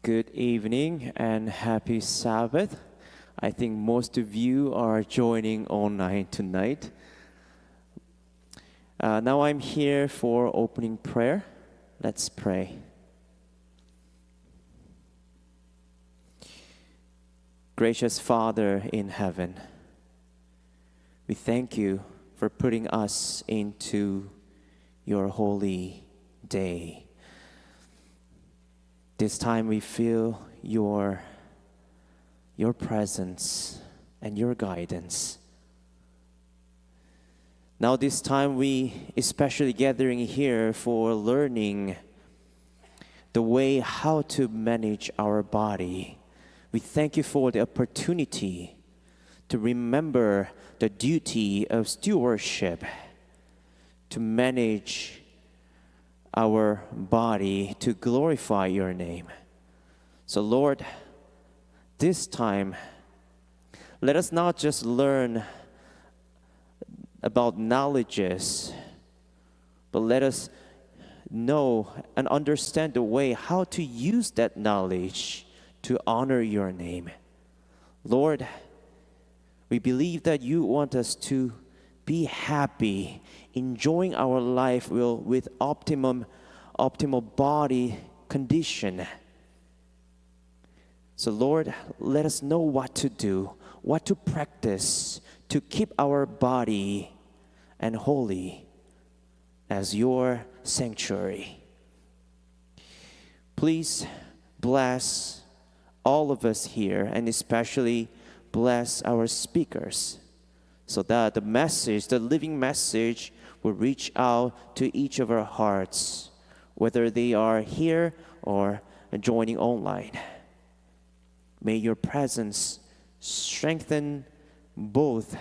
Good evening and happy Sabbath. I think most of you are joining online tonight. Now I'm here for opening prayer. Let's pray. Gracious Father in heaven, we thank you for putting us into your holy day. This time we feel your presence and your guidance. Now this time we especially gathering here for learning the way how to manage our body. We thank you for the opportunity to remember the duty of stewardship, to manage our body to glorify your name. So Lord, this time, let us not just learn about knowledges, but let us know and understand the way how to use that knowledge to honor your name. Lord, we believe that you want us to be happy, enjoying our life with optimal body condition. So Lord, let us know what to do, what to practice to keep our body and holy as your sanctuary. Please bless all of us here, and especially bless our speakers, so that the message, the living message, will reach out to each of our hearts, whether they are here or joining online. May your presence strengthen both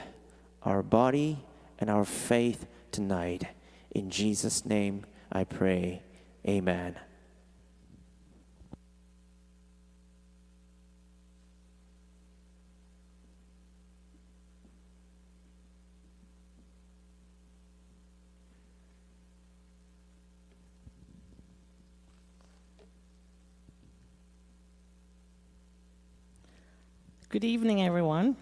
our body and our faith tonight. In Jesus' name I pray. Amen. Good evening, everyone,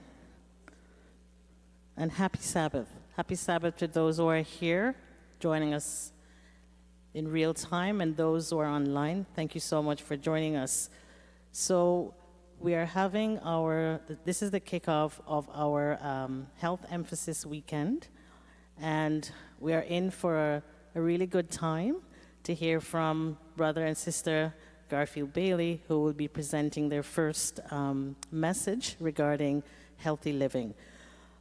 and happy Sabbath. Happy Sabbath to those who are here joining us in real time and those who are online. Thank you so much for joining us. So we are having this is the kickoff of our Health Emphasis Weekend, and we are in for a really good time to hear from Brother and Sister Garfield Bailey, who will be presenting their first message regarding healthy living,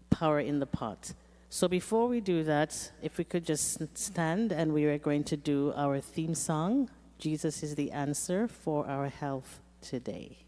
Power in the Pot. So before we do that, if we could just stand, and we are going to do our theme song, Jesus is the Answer for Our Health Today.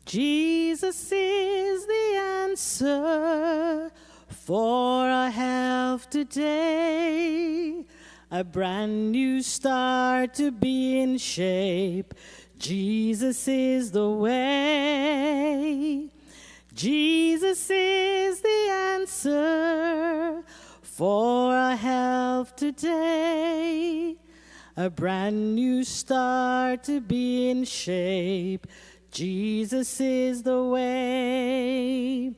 Jesus is the answer for our health today. A brand new start to be in shape. Jesus is the way. Jesus is the answer for our health today. A brand new start to be in shape. Jesus is the way.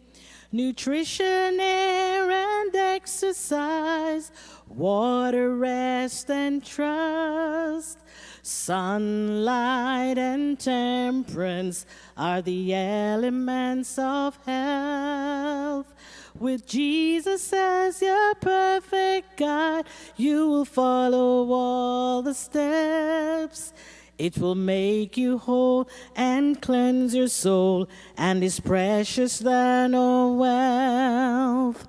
Nutrition, air, and exercise, water, rest, and trust, sunlight and temperance are the elements of health. With Jesus as your perfect guide, you will follow all the steps. It will make you whole and cleanse your soul, and is precious than all wealth.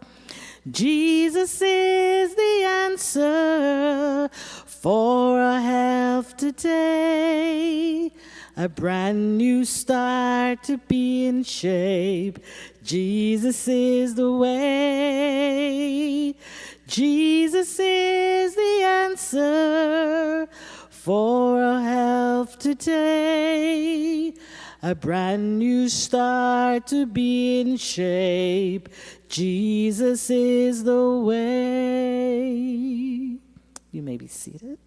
Jesus is the answer for our health today. A brand new start to be in shape. Jesus is the way. Jesus is the answer for our health today. a brand new start to be in shape. Jesus is the way. You may be seated.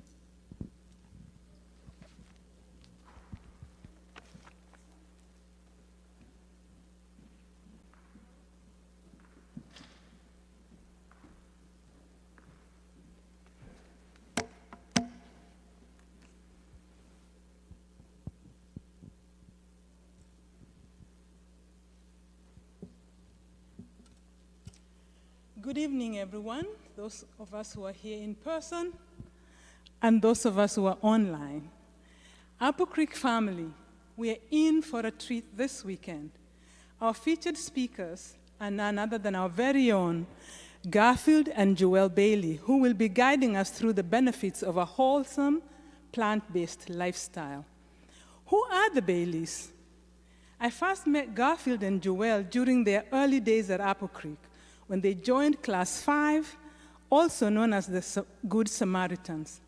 Good evening, everyone, those of us who are here in person and those of us who are online. Apple Creek family, we are in for a treat this weekend. Our featured speakers are none other than our very own Garfield and Jewel Bailey, who will be guiding us through the benefits of a wholesome, plant-based lifestyle. Who are the Baileys? I first met Garfield and Jewel during their early days at Apple Creek, when they joined Class 5, also known as the Good Samaritans.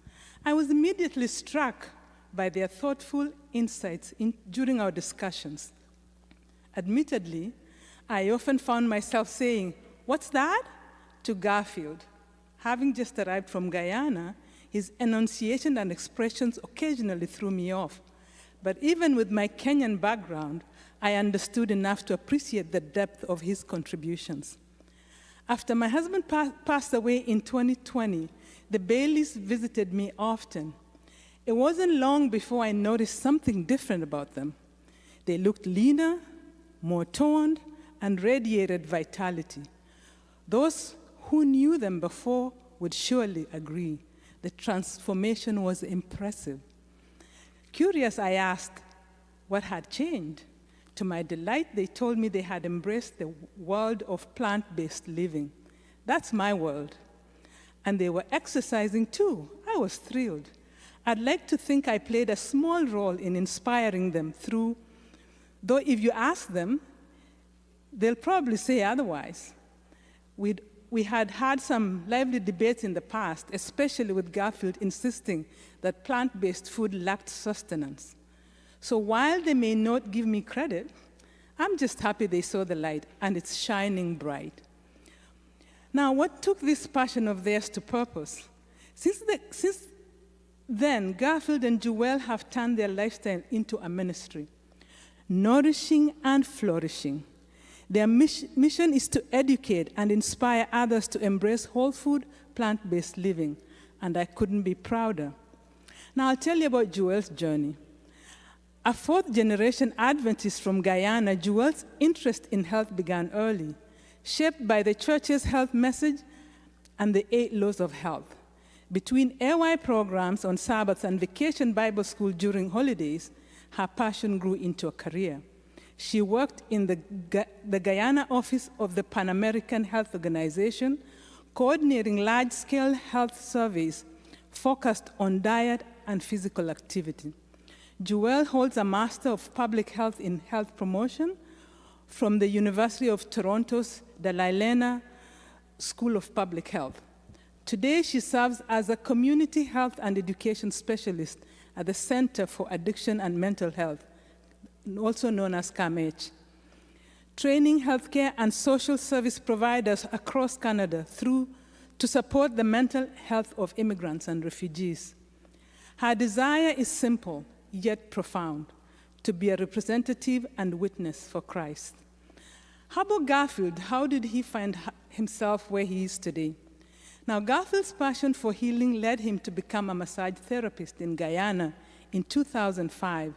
I was immediately struck by their thoughtful insights during our discussions. Admittedly, I often found myself saying, "What's that?" to Garfield. Having just arrived from Guyana, his enunciation and expressions occasionally threw me off. But even with my Kenyan background, I understood enough to appreciate the depth of his contributions. After my husband passed away in 2020, the Baileys visited me often. It wasn't long before I noticed something different about them. They looked leaner, more toned, and radiated vitality. Those who knew them before would surely agree. The transformation was impressive. Curious, I asked what had changed. To my delight, they told me they had embraced the world of plant-based living. That's my world. And they were exercising too. I was thrilled. I'd like to think I played a small role in inspiring them through, though if you ask them, they'll probably say otherwise. We had some lively debates in the past, especially with Garfield insisting that plant-based food lacked sustenance. So while they may not give me credit, I'm just happy they saw the light, and it's shining bright. Now, what took this passion of theirs to purpose? Since then, Garfield and Jewel have turned their lifestyle into a ministry, nourishing and flourishing. Their mission is to educate and inspire others to embrace whole food, plant-based living, and I couldn't be prouder. Now, I'll tell you about Jewel's journey. A fourth-generation Adventist from Guyana, Jewel's interest in health began early, shaped by the church's health message and the 8 laws of health. Between AY programs on Sabbaths and vacation Bible school during holidays, her passion grew into a career. She worked in the Guyana office of the Pan American Health Organization, coordinating large-scale health surveys focused on diet and physical activity. Jewel holds a Master of Public Health in Health Promotion from the University of Toronto's Dalailena School of Public Health. Today, she serves as a community health and education specialist at the Center for Addiction and Mental Health, also known as CAMH, training healthcare and social service providers across Canada to support the mental health of immigrants and refugees. Her desire is simple, yet profound, to be a representative and witness for Christ. How about Garfield? How did he find himself where he is today? Now, Garfield's passion for healing led him to become a massage therapist in Guyana in 2005.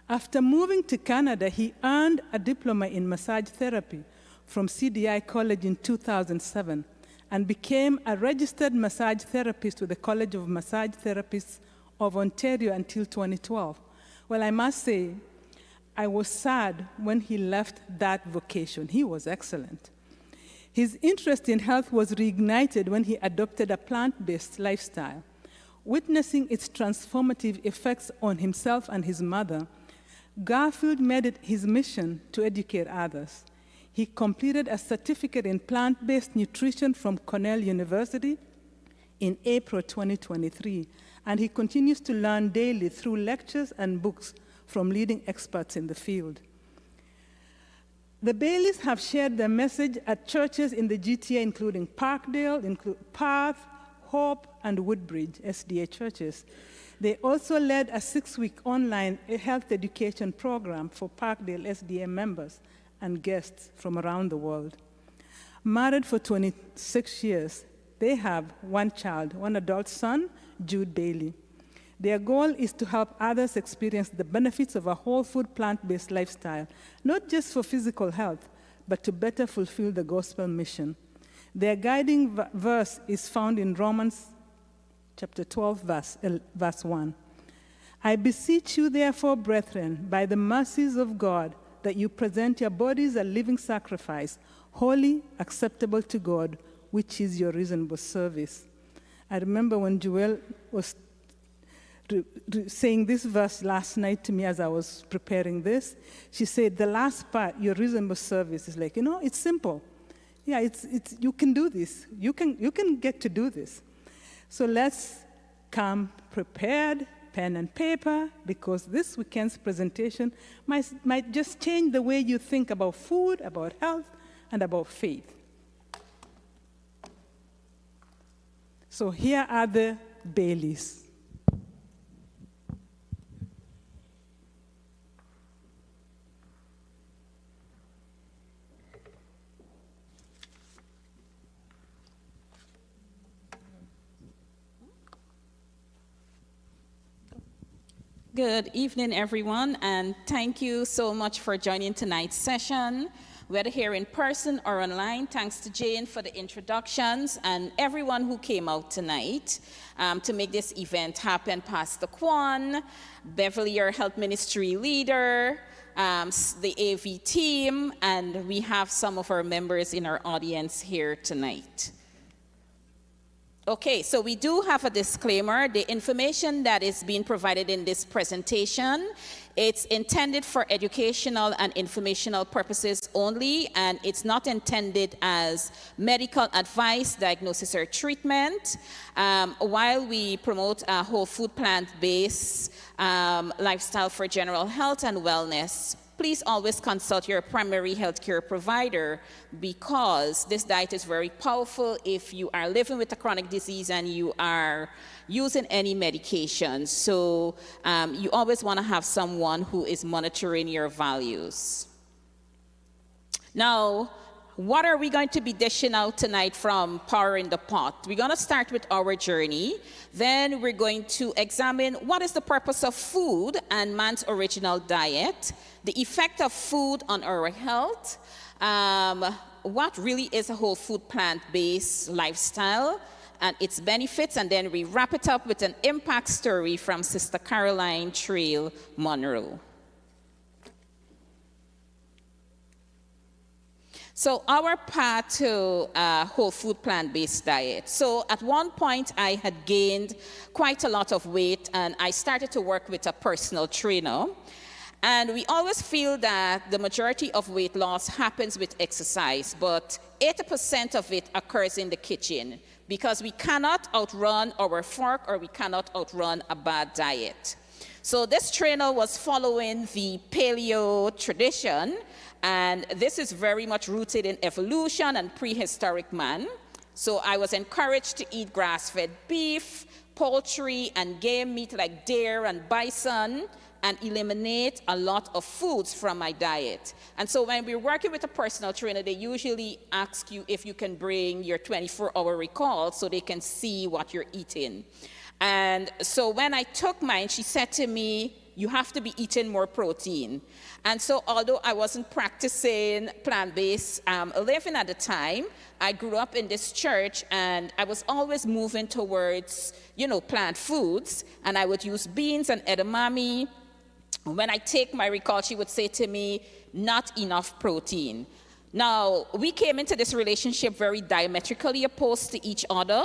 After moving to Canada, he earned a diploma in massage therapy from CDI College in 2007 and became a registered massage therapist with the College of Massage Therapists of Ontario until 2012. Well, I must say, I was sad when he left that vocation. He was excellent. His interest in health was reignited when he adopted a plant-based lifestyle. Witnessing its transformative effects on himself and his mother, Garfield made it his mission to educate others. He completed a certificate in plant-based nutrition from Cornell University in April 2023, and he continues to learn daily through lectures and books from leading experts in the field. The Baileys have shared their message at churches in the GTA, including Parkdale, Perth, Hope, and Woodbridge SDA churches. They also led a 6-week online health education program for Parkdale SDA members and guests from around the world. Married for 26 years, they have one child, one adult son, Jude Bailey. Their goal is to help others experience the benefits of a whole food, plant-based lifestyle, not just for physical health, but to better fulfill the gospel mission. Their guiding verse is found in Romans chapter 12, verse 1. I beseech you, therefore, brethren, by the mercies of God, that you present your bodies a living sacrifice, holy, acceptable to God, which is your reasonable service. I remember when Joelle was saying this verse last night to me as I was preparing this. She said, the last part, your reasonable service, is like, it's simple. Yeah, it's you can do this. You can get to do this. So let's come prepared, pen and paper, because this weekend's presentation might just change the way you think about food, about health, and about faith. So here are the Baileys. Good evening, everyone, and thank you so much for joining tonight's session, whether here in person or online. Thanks to Jane for the introductions and everyone who came out tonight to make this event happen. Pastor Kwan, Beverly, your health ministry leader, the AV team, and we have some of our members in our audience here tonight. Okay, so we do have a disclaimer. The information that is being provided in this presentation, it's intended for educational and informational purposes only, and it's not intended as medical advice, diagnosis, or treatment. While we promote a whole food, plant-based lifestyle for general health and wellness, please always consult your primary healthcare provider, because this diet is very powerful if you are living with a chronic disease and you are using any medication. So you always want to have someone who is monitoring your values. Now, what are we going to be dishing out tonight from Power in the Pot? We're going to start with our journey. Then we're going to examine what is the purpose of food and man's original diet, the effect of food on our health, what really is a whole food plant-based lifestyle, and its benefits, and then we wrap it up with an impact story from Sister Caroline Trail Monroe. So our path to a whole food plant-based diet. So at one point I had gained quite a lot of weight, and I started to work with a personal trainer. And we always feel that the majority of weight loss happens with exercise, but 80% of it occurs in the kitchen, because we cannot outrun our fork, or we cannot outrun a bad diet. So this trainer was following the paleo tradition, and this is very much rooted in evolution and prehistoric man. So I was encouraged to eat grass-fed beef, poultry, and game meat like deer and bison, and eliminate a lot of foods from my diet. And so when we're working with a personal trainer, they usually ask you if you can bring your 24-hour recall so they can see what you're eating. And so when I took mine, she said to me, you have to be eating more protein. And so although I wasn't practicing plant-based living at the time, I grew up in this church, and I was always moving towards, plant foods, and I would use beans and edamame. When I take my recall, she would say to me, not enough protein. Now, we came into this relationship very diametrically opposed to each other.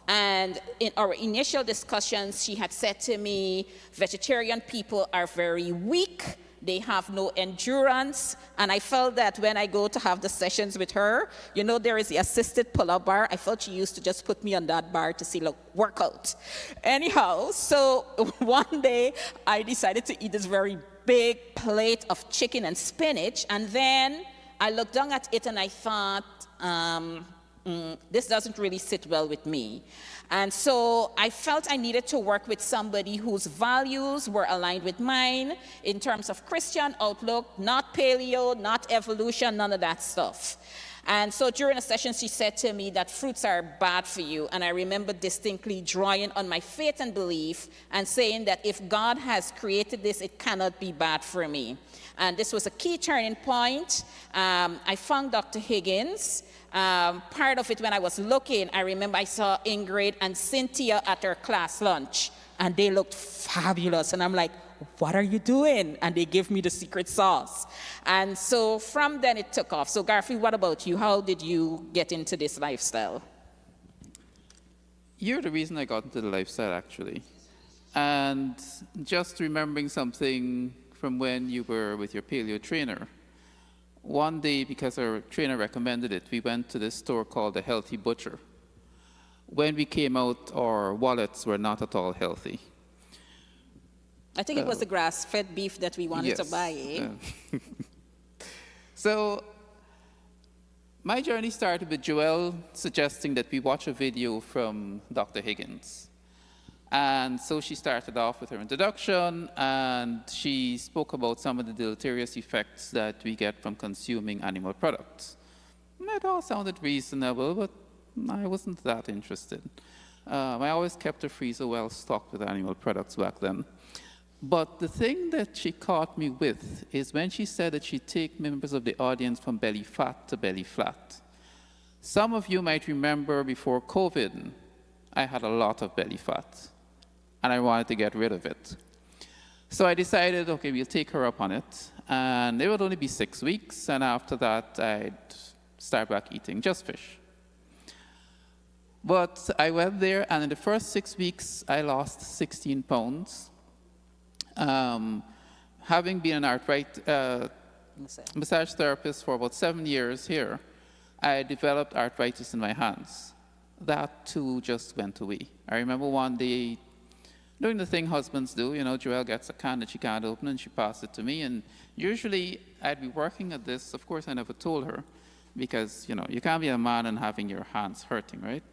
And in our initial discussions, she had said to me, vegetarian people are very weak. They have no endurance. And I felt that when I go to have the sessions with her, there is the assisted pull-up bar. I felt she used to just put me on that bar to see, work out. Anyhow, so one day I decided to eat this very big plate of chicken and spinach, and then I looked down at it and I thought, this doesn't really sit well with me. And so I felt I needed to work with somebody whose values were aligned with mine in terms of Christian outlook, not paleo, not evolution, none of that stuff. And so during a session, she said to me that fruits are bad for you. And I remember distinctly drawing on my faith and belief and saying that if God has created this, it cannot be bad for me. And this was a key turning point. I found Dr. Higgins. Part of it, when I was looking, I remember I saw Ingrid and Cynthia at her class lunch, and they looked fabulous. And I'm like, what are you doing? And they gave me the secret sauce. And so from then it took off. So Garfield, what about you? How did you get into this lifestyle? You're the reason I got into the lifestyle, actually. And just remembering something from when you were with your paleo trainer. One day, because our trainer recommended it, we went to this store called the Healthy Butcher. When we came out, our wallets were not at all healthy. I think it was the grass-fed beef that we wanted to buy, eh? So my journey started with Joelle suggesting that we watch a video from Dr. Higgins. And so she started off with her introduction, and she spoke about some of the deleterious effects that we get from consuming animal products. It all sounded reasonable, but I wasn't that interested. I always kept the freezer well stocked with animal products back then. But the thing that she caught me with is when she said that she'd take members of the audience from belly fat to belly flat. Some of you might remember before COVID, I had a lot of belly fat, and I wanted to get rid of it. So I decided, okay, we'll take her up on it, and it would only be 6 weeks, and after that, I'd start back eating just fish. But I went there, and in the first 6 weeks, I lost 16 pounds. Having been an massage therapist for about 7 years here, I developed arthritis in my hands. That too just went away. I remember one day doing the thing husbands do, you know, Joelle gets a can that she can't open and she passed it to me, and usually I'd be working at this. Of course, I never told her because, you know, you can't be a man and having your hands hurting, right?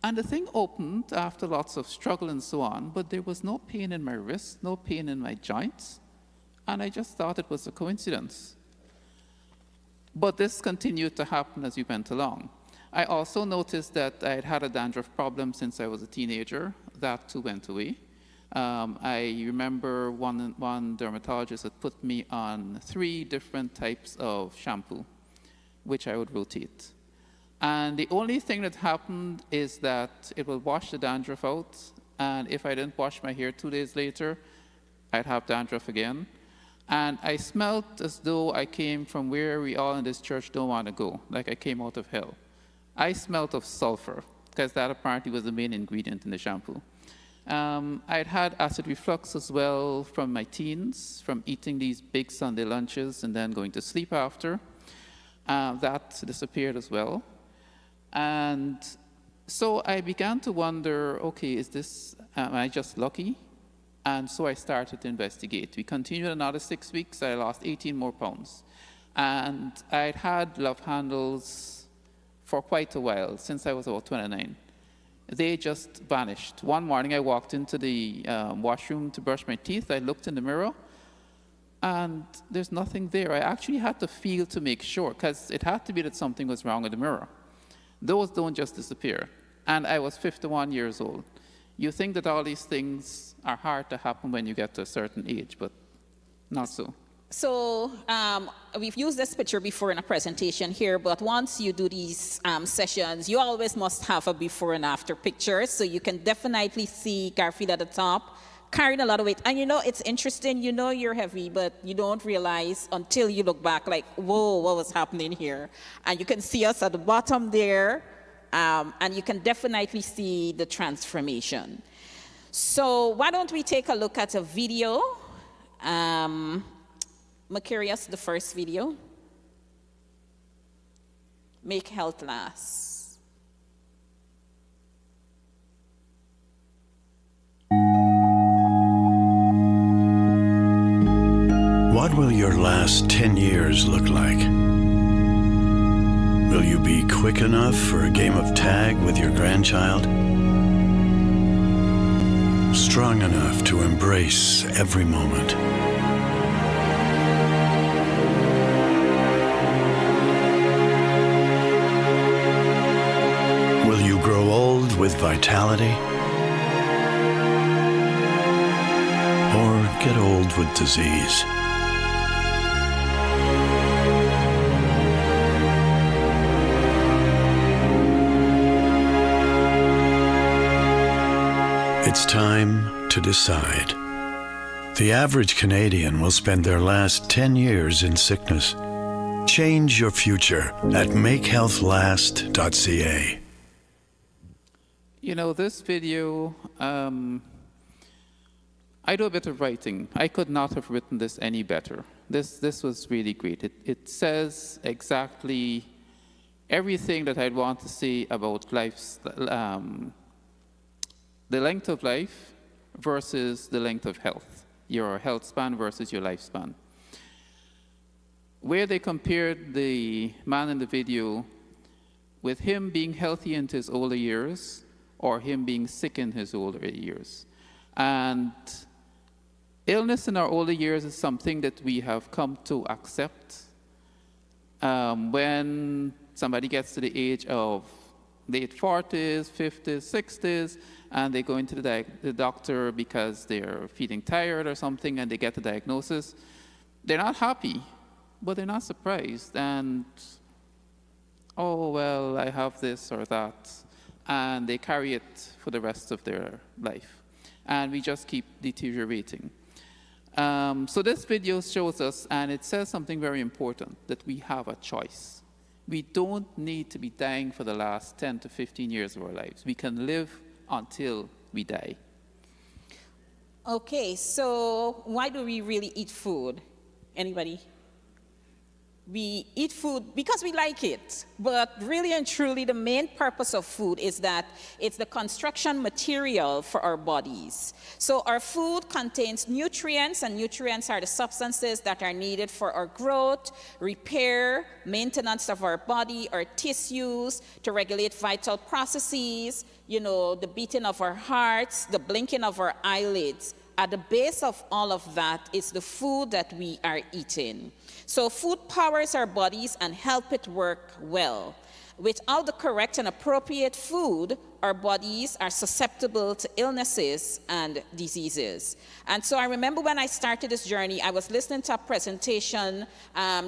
And the thing opened after lots of struggle and so on, but there was no pain in my wrist, no pain in my joints, and I just thought it was a coincidence. But this continued to happen as we went along. I also noticed that I had had a dandruff problem since I was a teenager. That too went away. I remember one dermatologist had put me on 3 different types of shampoo, which I would rotate. And the only thing that happened is that it would wash the dandruff out, and if I didn't wash my hair 2 days later, I'd have dandruff again. And I smelled as though I came from where we all in this church don't want to go, like I came out of hell. I smelled of sulfur, because that apparently was the main ingredient in the shampoo. I'd had acid reflux as well from my teens, from eating these big Sunday lunches and then going to sleep after. That disappeared as well. And so I began to wonder, okay, am I just lucky? And so I started to investigate. We continued another 6 weeks. I lost 18 more pounds. And I'd had love handles for quite a while, since I was about 29. They just vanished. One morning I walked into the washroom to brush my teeth. I looked in the mirror, and there's nothing there. I actually had to feel to make sure, because it had to be that something was wrong with the mirror. Those don't just disappear. And I was 51 years old. You think that all these things are hard to happen when you get to a certain age, but not so. So we've used this picture before in a presentation here, but once you do these sessions, you always must have a before and after picture. So you can definitely see Garfield at the top, carrying a lot of weight. And you know, it's interesting, you know you're heavy, but you don't realize until you look back, like, whoa, what was happening here? And you can see us at the bottom there, and you can definitely see the transformation. So why don't we take a look at a video? Macarius, the first video. Make health last. What will your last 10 years look like? Will you be quick enough for a game of tag with your grandchild? Strong enough to embrace every moment? Will you grow old with vitality? Or get old with disease? It's time to decide. The average Canadian will spend their last 10 years in sickness. Change your future at makehealthlast.ca. You know, this video, I do a bit of writing. I could not have written this any better. This was really great. It says exactly everything that I'd want to say about life's, the length of life versus the length of health, your health span versus your lifespan. Where they compared the man in the video with him being healthy in his older years or him being sick in his older years. And illness in our older years is something that we have come to accept. When somebody gets to the age of late 40s, 50s, 60s, and they go into the doctor because they're feeling tired or something, and they get the diagnosis, they're not happy, but they're not surprised. And, oh, well, I have this or that. And they carry it for the rest of their life. And we just keep deteriorating. So this video shows us, and it says something very important, that we have a choice. We don't need to be dying for the last 10 to 15 years of our lives. We can live until we die. Okay, so why do we really eat food? Anybody? We eat food because we like it, but really and truly the main purpose of food is that it's the construction material for our bodies. So our food contains nutrients, and nutrients are the substances that are needed for our growth, repair, maintenance of our body, our tissues, to regulate vital processes, you know, the beating of our hearts, the blinking of our eyelids. At the base of all of that is the food that we are eating. So food powers our bodies and help it work well. Without the correct and appropriate food, our bodies are susceptible to illnesses and diseases. And so I remember when I started this journey, I was listening to a presentation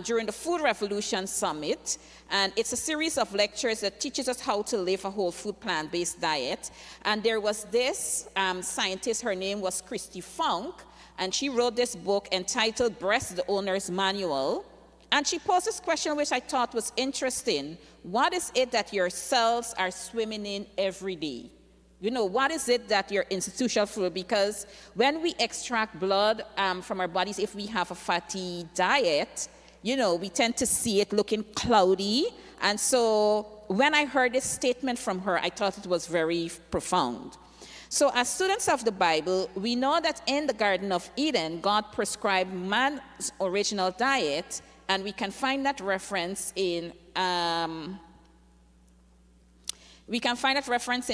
during the Food Revolution Summit, and it's a series of lectures that teaches us how to live a whole food plant-based diet. And there was this scientist, her name was Christy Funk, and she wrote this book entitled Breast the Owner's Manual. And she posed this question, which I thought was interesting. What is it that your cells are swimming in every day? You know, what is it that your institutional fluid? Because when we extract blood from our bodies, if we have a fatty diet, you know, we tend to see it looking cloudy. And so when I heard this statement from her, I thought it was very profound. So as students of the Bible, we know that in the Garden of Eden, God prescribed man's original diet, and we can find that reference in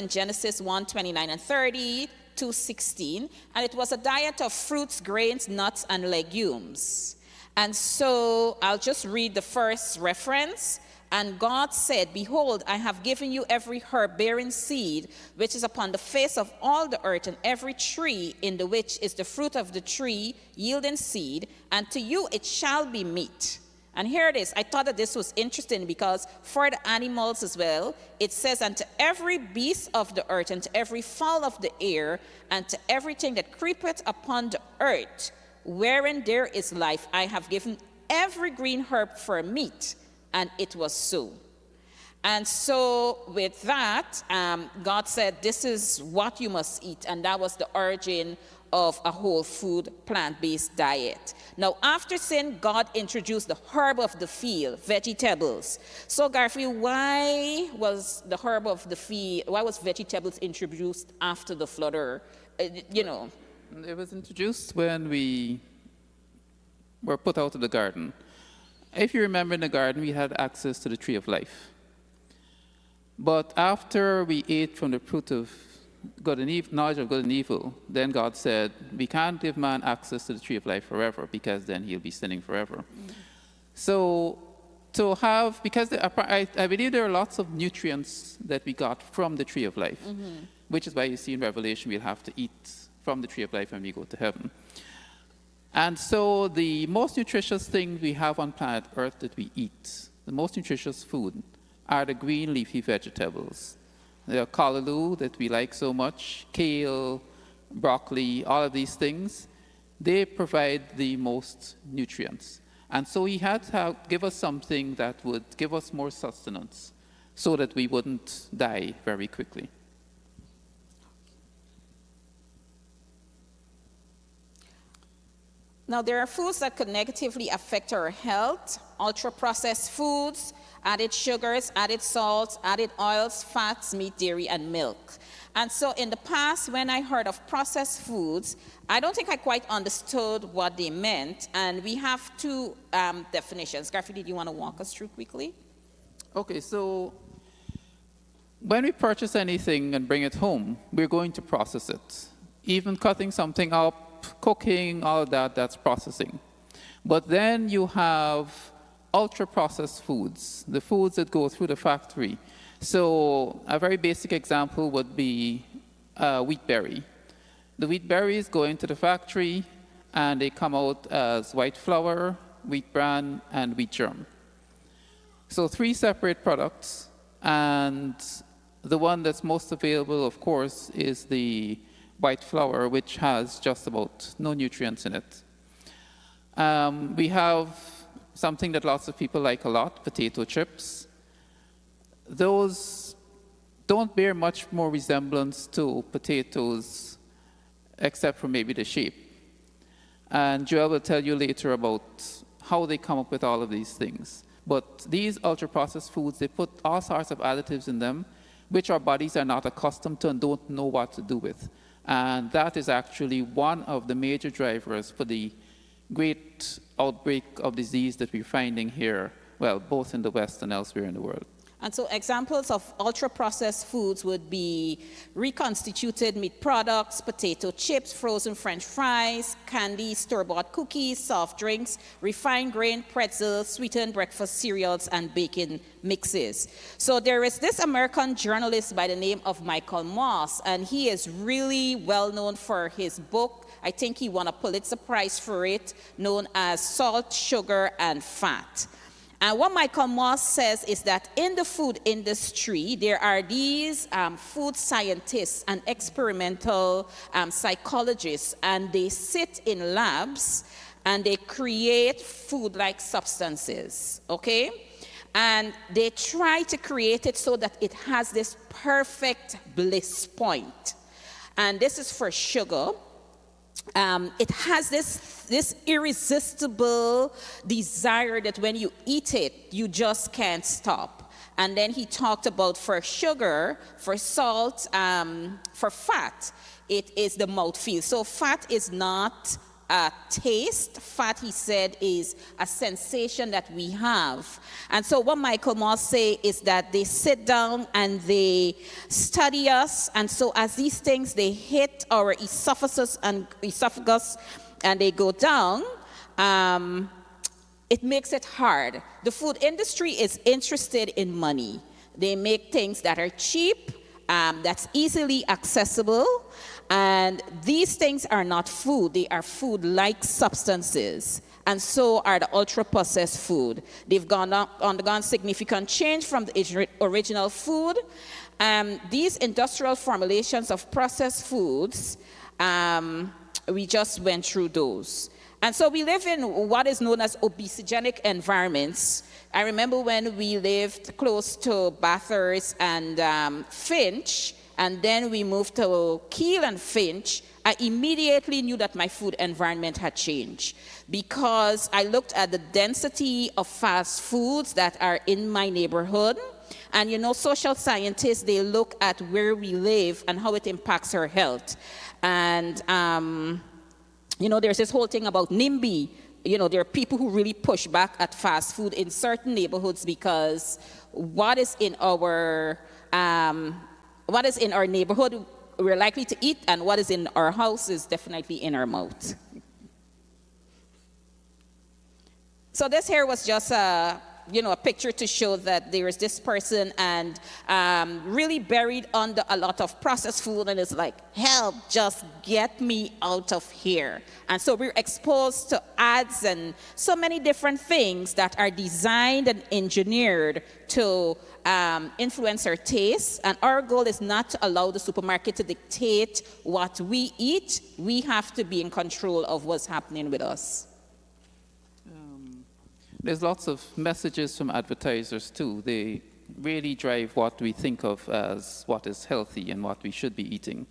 Genesis 1:29 and 30, 2:16, and it was a diet of fruits, grains, nuts, and legumes. And so I'll just read the first reference. And God said, "Behold, I have given you every herb bearing seed, which is upon the face of all the earth, and every tree in the which is the fruit of the tree yielding seed, and to you it shall be meat." And here it is. I thought that this was interesting because for the animals as well, it says, "And to every beast of the earth, and to every fowl of the air, and to everything that creepeth upon the earth, wherein there is life, I have given every green herb for meat." And it was so. And so with that, God said, this is what you must eat. And that was the origin of a whole food, plant-based diet. Now, after sin, God introduced the herb of the field, vegetables. So, Garfield, why was the herb of the field, why was vegetables introduced after the flood? Or, you know? It was introduced when we were put out of the garden. If you remember, in the garden, we had access to the tree of life. But after we ate from the fruit of good and evil, knowledge of good and evil, then God said, we can't give man access to the tree of life forever, because then he'll be sinning forever. So to have, because I believe there are lots of nutrients that we got from the tree of life, which is why you see in Revelation we'll have to eat from the tree of life when we go to heaven. And so the most nutritious thing we have on planet Earth that we eat, the most nutritious food, are the green leafy vegetables. The callaloo that we like so much, kale, broccoli, all of these things, they provide the most nutrients. And so he had to give us something that would give us more sustenance so that we wouldn't die very quickly. Now, there are foods that could negatively affect our health: ultra-processed foods, added sugars, added salts, added oils, fats, meat, dairy, and milk. And so in the past, when I heard of processed foods, I don't think I quite understood what they meant. And we have two definitions. Garfield, did you want to walk us through quickly? Okay, so when we purchase anything and bring it home, we're going to process it. Even cutting something up, cooking, all of that, that's processing. But then you have ultra-processed foods, the foods that go through the factory. So a very basic example would be wheat berry. The wheat berries go into the factory and they come out as white flour, wheat bran, and wheat germ. So 3 separate products, and the one that's most available, of course, is the white flour, which has just about no nutrients in it. We have something that lots of people like a lot, potato chips. Those don't bear much more resemblance to potatoes, except for maybe the shape. And Joel will tell you later about how they come up with all of these things. But these ultra-processed foods, they put all sorts of additives in them, which our bodies are not accustomed to and don't know what to do with. And that is actually one of the major drivers for the great outbreak of disease that we're finding here, well, both in the West and elsewhere in the world. And so examples of ultra-processed foods would be reconstituted meat products, potato chips, frozen French fries, candy, store-bought cookies, soft drinks, refined grain pretzels, sweetened breakfast cereals, and baking mixes. So there is this American journalist by the name of Michael Moss, and he is really well known for his book. I think he won a Pulitzer Prize for it, known as Salt, Sugar, and Fat. And what Michael Moss says is that in the food industry, there are these food scientists and experimental psychologists, and they sit in labs and they create food-like substances, okay? And they try to create it so that it has this perfect bliss point. And this is for sugar. It has this irresistible desire that when you eat it, you just can't stop. And then he talked about for sugar, for salt, for fat, it is the mouthfeel. So fat is not a taste. Fat, he said, is a sensation that we have. And so what Michael Moss say is that they sit down and they study us. And so as these things, they hit our esophagus and they go down, it makes it hard. The food industry is interested in money. They make things that are cheap, that's easily accessible. And these things are not food, they are food-like substances. And so are the ultra-processed food. They've undergone significant change from the original food. These industrial formulations of processed foods, we just went through those. And so we live in what is known as obesogenic environments. I remember when we lived close to Bathurst and Finch, and then we moved to Kiel and Finch, I immediately knew that my food environment had changed because I looked at the density of fast foods that are in my neighborhood. And you know, social scientists, they look at where we live and how it impacts our health. And you know, there's this whole thing about NIMBY. there are people who really push back at fast food in certain neighborhoods because what is in our neighborhood we're likely to eat, and what is in our house is definitely in our mouth. So this here was just a picture to show that there is this person and really buried under a lot of processed food, and it's like, help, just get me out of here. And so we're exposed to ads and so many different things that are designed and engineered to influence our tastes. And our goal is not to allow the supermarket to dictate what we eat. We have to be in control of what's happening with us. There's lots of messages from advertisers too. They really drive what we think of as what is healthy and what we should be eating.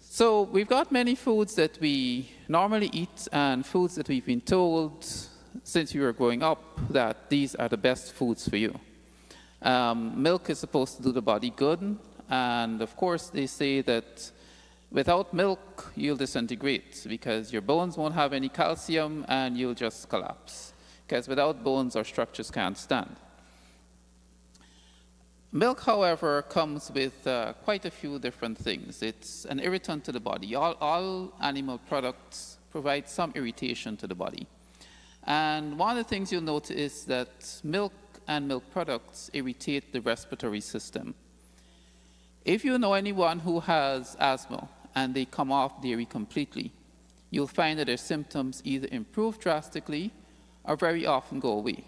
So we've got many foods that we normally eat and foods that we've been told since we were growing up that these are the best foods for you. Milk is supposed to do the body good, and of course they say that without milk, you'll disintegrate because your bones won't have any calcium and you'll just collapse. Because without bones, our structures can't stand. Milk, however, comes with quite a few different things. It's an irritant to the body. All animal products provide some irritation to the body. And one of the things you'll notice is that milk and milk products irritate the respiratory system. If you know anyone who has asthma and they come off dairy completely, you'll find that their symptoms either improve drastically or very often go away.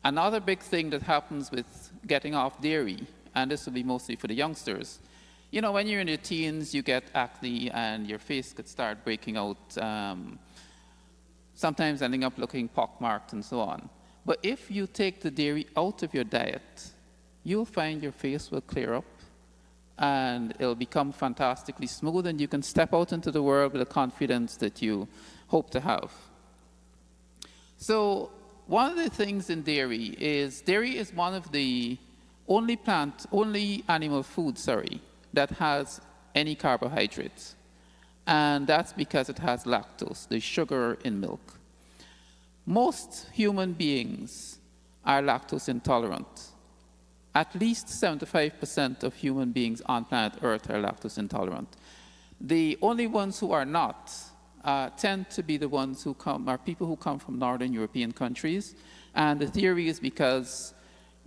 Another big thing that happens with getting off dairy, and this will be mostly for the youngsters, when you're in your teens, you get acne and your face could start breaking out, sometimes ending up looking pockmarked and so on. But if you take the dairy out of your diet, you'll find your face will clear up and it'll become fantastically smooth, and you can step out into the world with the confidence that you hope to have. So one of the things in dairy is one of the only animal food, that has any carbohydrates. And that's because it has lactose, the sugar in milk. Most human beings are lactose intolerant. At least 75% of human beings on planet Earth are lactose intolerant. The only ones who are not tend to be the ones who are people who come from Northern European countries. And the theory is because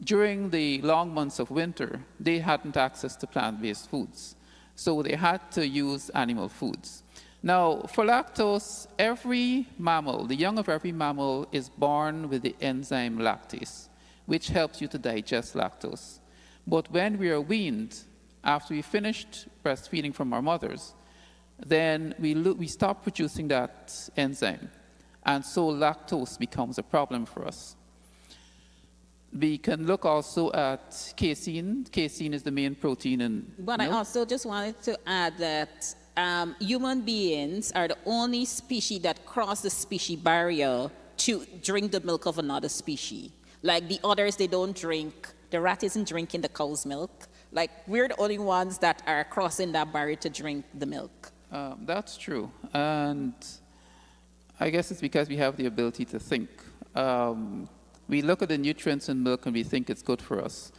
during the long months of winter, they hadn't access to plant-based foods. So they had to use animal foods. Now, for lactose, every mammal, the young of every mammal, is born with the enzyme lactase, which helps you to digest lactose. But when we are weaned, after we finished breastfeeding from our mothers, then we stop producing that enzyme. And so lactose becomes a problem for us. We can look also at casein. Casein is the main protein in But milk. I also just wanted to add that human beings are the only species that cross the species barrier to drink the milk of another species. Like the others, they don't drink. The rat isn't drinking the cow's milk. Like we're the only ones that are crossing that barrier to drink the milk. That's true. And I guess it's because we have the ability to think. We look at the nutrients in milk and we think it's good for us.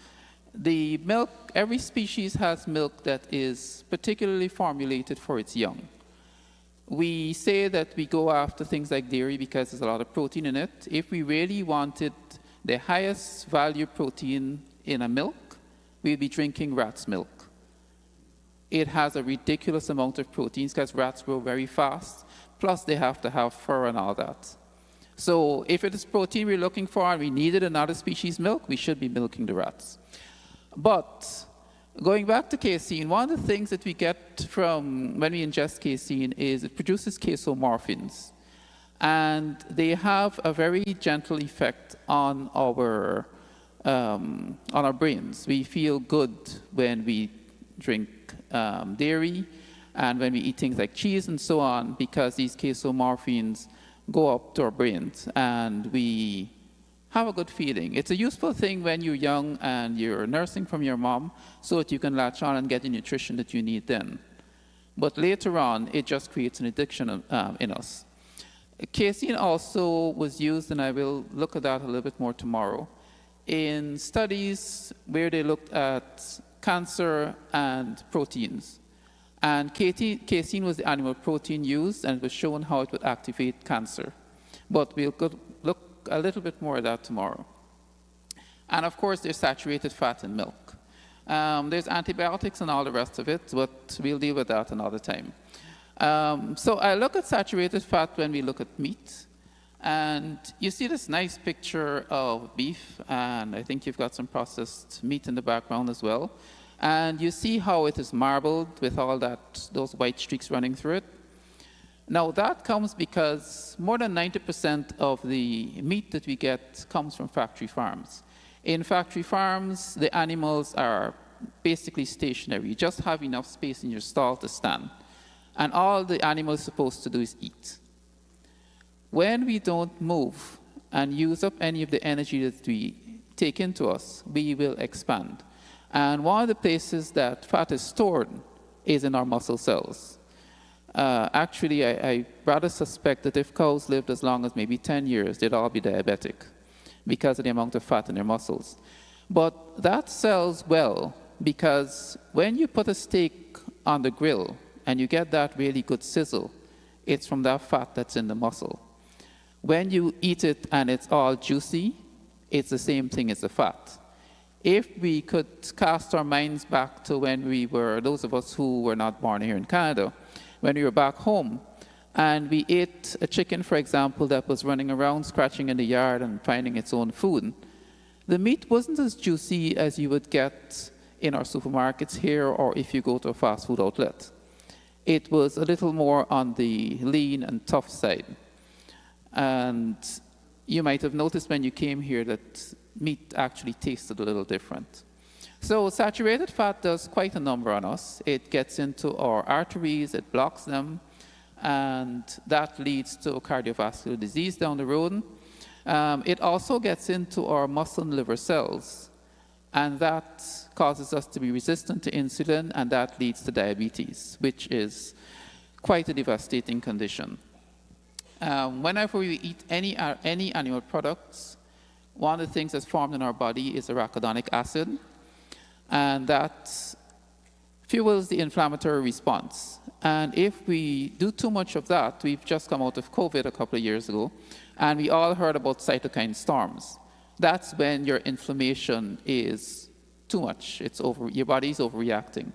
The milk, every species has milk that is particularly formulated for its young. We say that we go after things like dairy because there's a lot of protein in it. If we really wanted the highest value protein in a milk, we'd be drinking rat's milk. It has a ridiculous amount of proteins because rats grow very fast, plus they have to have fur and all that. So if it is protein we're looking for and we needed another species milk, we should be milking the rats. But going back to casein, one of the things that we get from when we ingest casein is it produces casomorphins. And they have a very gentle effect on our brains. We feel good when we drink dairy and when we eat things like cheese and so on, because these casomorphins go up to our brains and we have a good feeling. It's a useful thing when you're young and you're nursing from your mom so that you can latch on and get the nutrition that you need then. But later on, it just creates an addiction in us. Casein also was used, and I will look at that a little bit more tomorrow, in studies where they looked at cancer and proteins. And casein was the animal protein used, and it was shown how it would activate cancer. But we'll look a little bit more at that tomorrow. And of course, there's saturated fat in milk. There's antibiotics and all the rest of it, but we'll deal with that another time. So I look at saturated fat when we look at meat. And you see this nice picture of beef, and I think you've got some processed meat in the background as well. And you see how it is marbled with all those white streaks running through it. Now that comes because more than 90% of the meat that we get comes from factory farms. In factory farms, the animals are basically stationary. You just have enough space in your stall to stand. And all the animal is supposed to do is eat. When we don't move and use up any of the energy that we take into us, we will expand. And one of the places that fat is stored is in our muscle cells. Actually, I rather suspect that if cows lived as long as maybe 10 years, they'd all be diabetic because of the amount of fat in their muscles. But that sells well because when you put a steak on the grill and you get that really good sizzle, it's from that fat that's in the muscle. When you eat it and it's all juicy, it's the same thing as the fat. If we could cast our minds back to when we were, those of us who were not born here in Canada, when we were back home, and we ate a chicken, for example, that was running around, scratching in the yard and finding its own food, the meat wasn't as juicy as you would get in our supermarkets here or if you go to a fast food outlet. It was a little more on the lean and tough side. And you might have noticed when you came here that meat actually tasted a little different. So saturated fat does quite a number on us. It gets into our arteries, it blocks them, and that leads to cardiovascular disease down the road. It also gets into our muscle and liver cells, and that causes us to be resistant to insulin, and that leads to diabetes, which is quite a devastating condition. Whenever we eat any animal products, one of the things that's formed in our body is arachidonic acid, and that fuels the inflammatory response. And if we do too much of that, we've just come out of COVID a couple of years ago, and we all heard about cytokine storms. That's when your inflammation is too much. Your body's overreacting.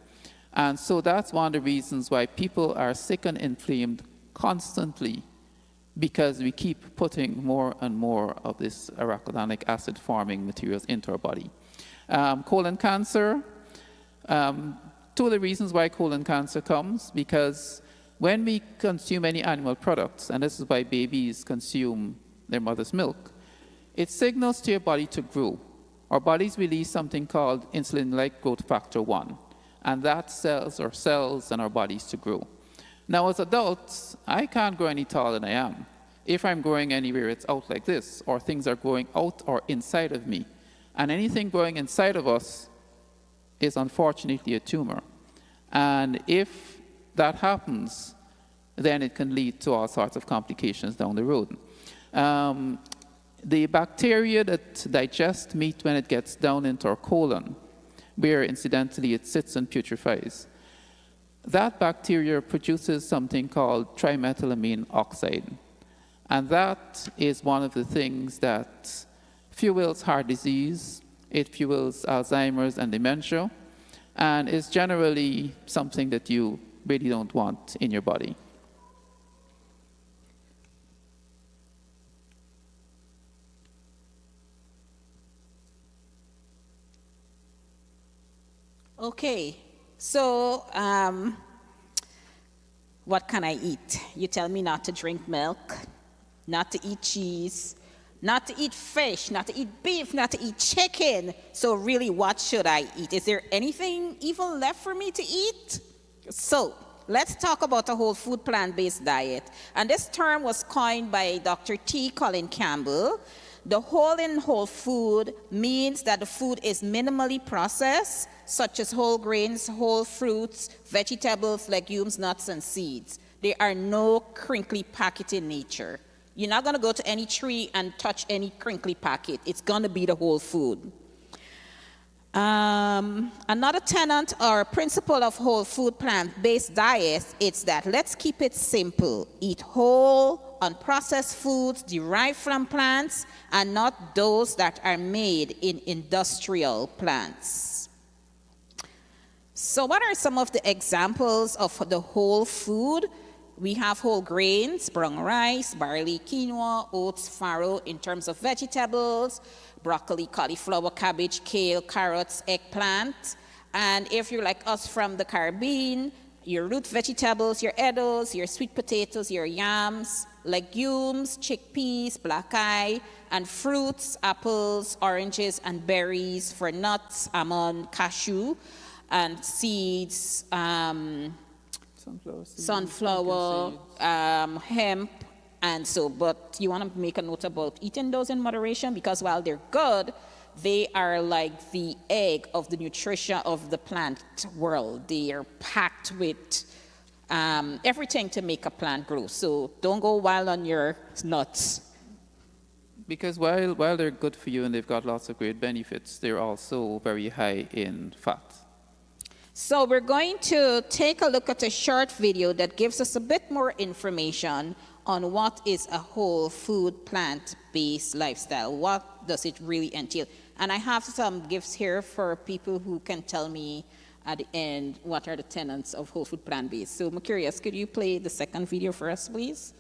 And so that's one of the reasons why people are sick and inflamed constantly, because we keep putting more and more of this arachidonic acid forming materials into our body. Colon cancer, two of the reasons why colon cancer comes, because when we consume any animal products, and this is why babies consume their mother's milk, it signals to your body to grow. Our bodies release something called insulin-like growth factor 1, and that tells our cells and our bodies to grow. Now, as adults, I can't grow any taller than I am. If I'm growing anywhere, it's out like this, or things are growing out or inside of me. And anything growing inside of us is unfortunately a tumor. And if that happens, then it can lead to all sorts of complications down the road. The bacteria that digest meat when it gets down into our colon, where incidentally it sits and putrefies, that bacteria produces something called trimethylamine oxide. And that is one of the things that fuels heart disease, it fuels Alzheimer's and dementia, and is generally something that you really don't want in your body. Okay, so what can I eat? You tell me not to drink milk, not to eat cheese, not to eat fish, not to eat beef, not to eat chicken. So really, what should I eat? Is there anything even left for me to eat? So let's talk about a whole food plant-based diet. And this term was coined by Dr. T. Colin Campbell. The whole in whole food means that the food is minimally processed, such as whole grains, whole fruits, vegetables, legumes, nuts, and seeds. There are no crinkly packets in nature. You're not going to go to any tree and touch any crinkly packet. It's going to be the whole food. Another tenet or principle of whole food plant-based diet is that let's keep it simple. Eat whole, unprocessed foods derived from plants and not those that are made in industrial plants. So what are some of the examples of the whole food? We have whole grains, brown rice, barley, quinoa, oats, farro. In terms of vegetables, broccoli, cauliflower, cabbage, kale, carrots, eggplant. And if you're like us from the Caribbean, your root vegetables, your edibles, your sweet potatoes, your yams, legumes, chickpeas, black eye, and fruits, apples, oranges, and berries for nuts, almond, cashew, and seeds, sunflower, hemp, and so, but you want to make a note about eating those in moderation, because while they're good, they are like the egg of the nutrition of the plant world. They are packed with everything to make a plant grow. So don't go wild on your nuts. Because while they're good for you and they've got lots of great benefits, they're also very high in fat. So we're going to take a look at a short video that gives us a bit more information on what is a whole food plant-based lifestyle. What does it really entail? And I have some gifts here for people who can tell me at the end what are the tenets of whole food plant-based. So I'm curious, could you play the second video for us, please?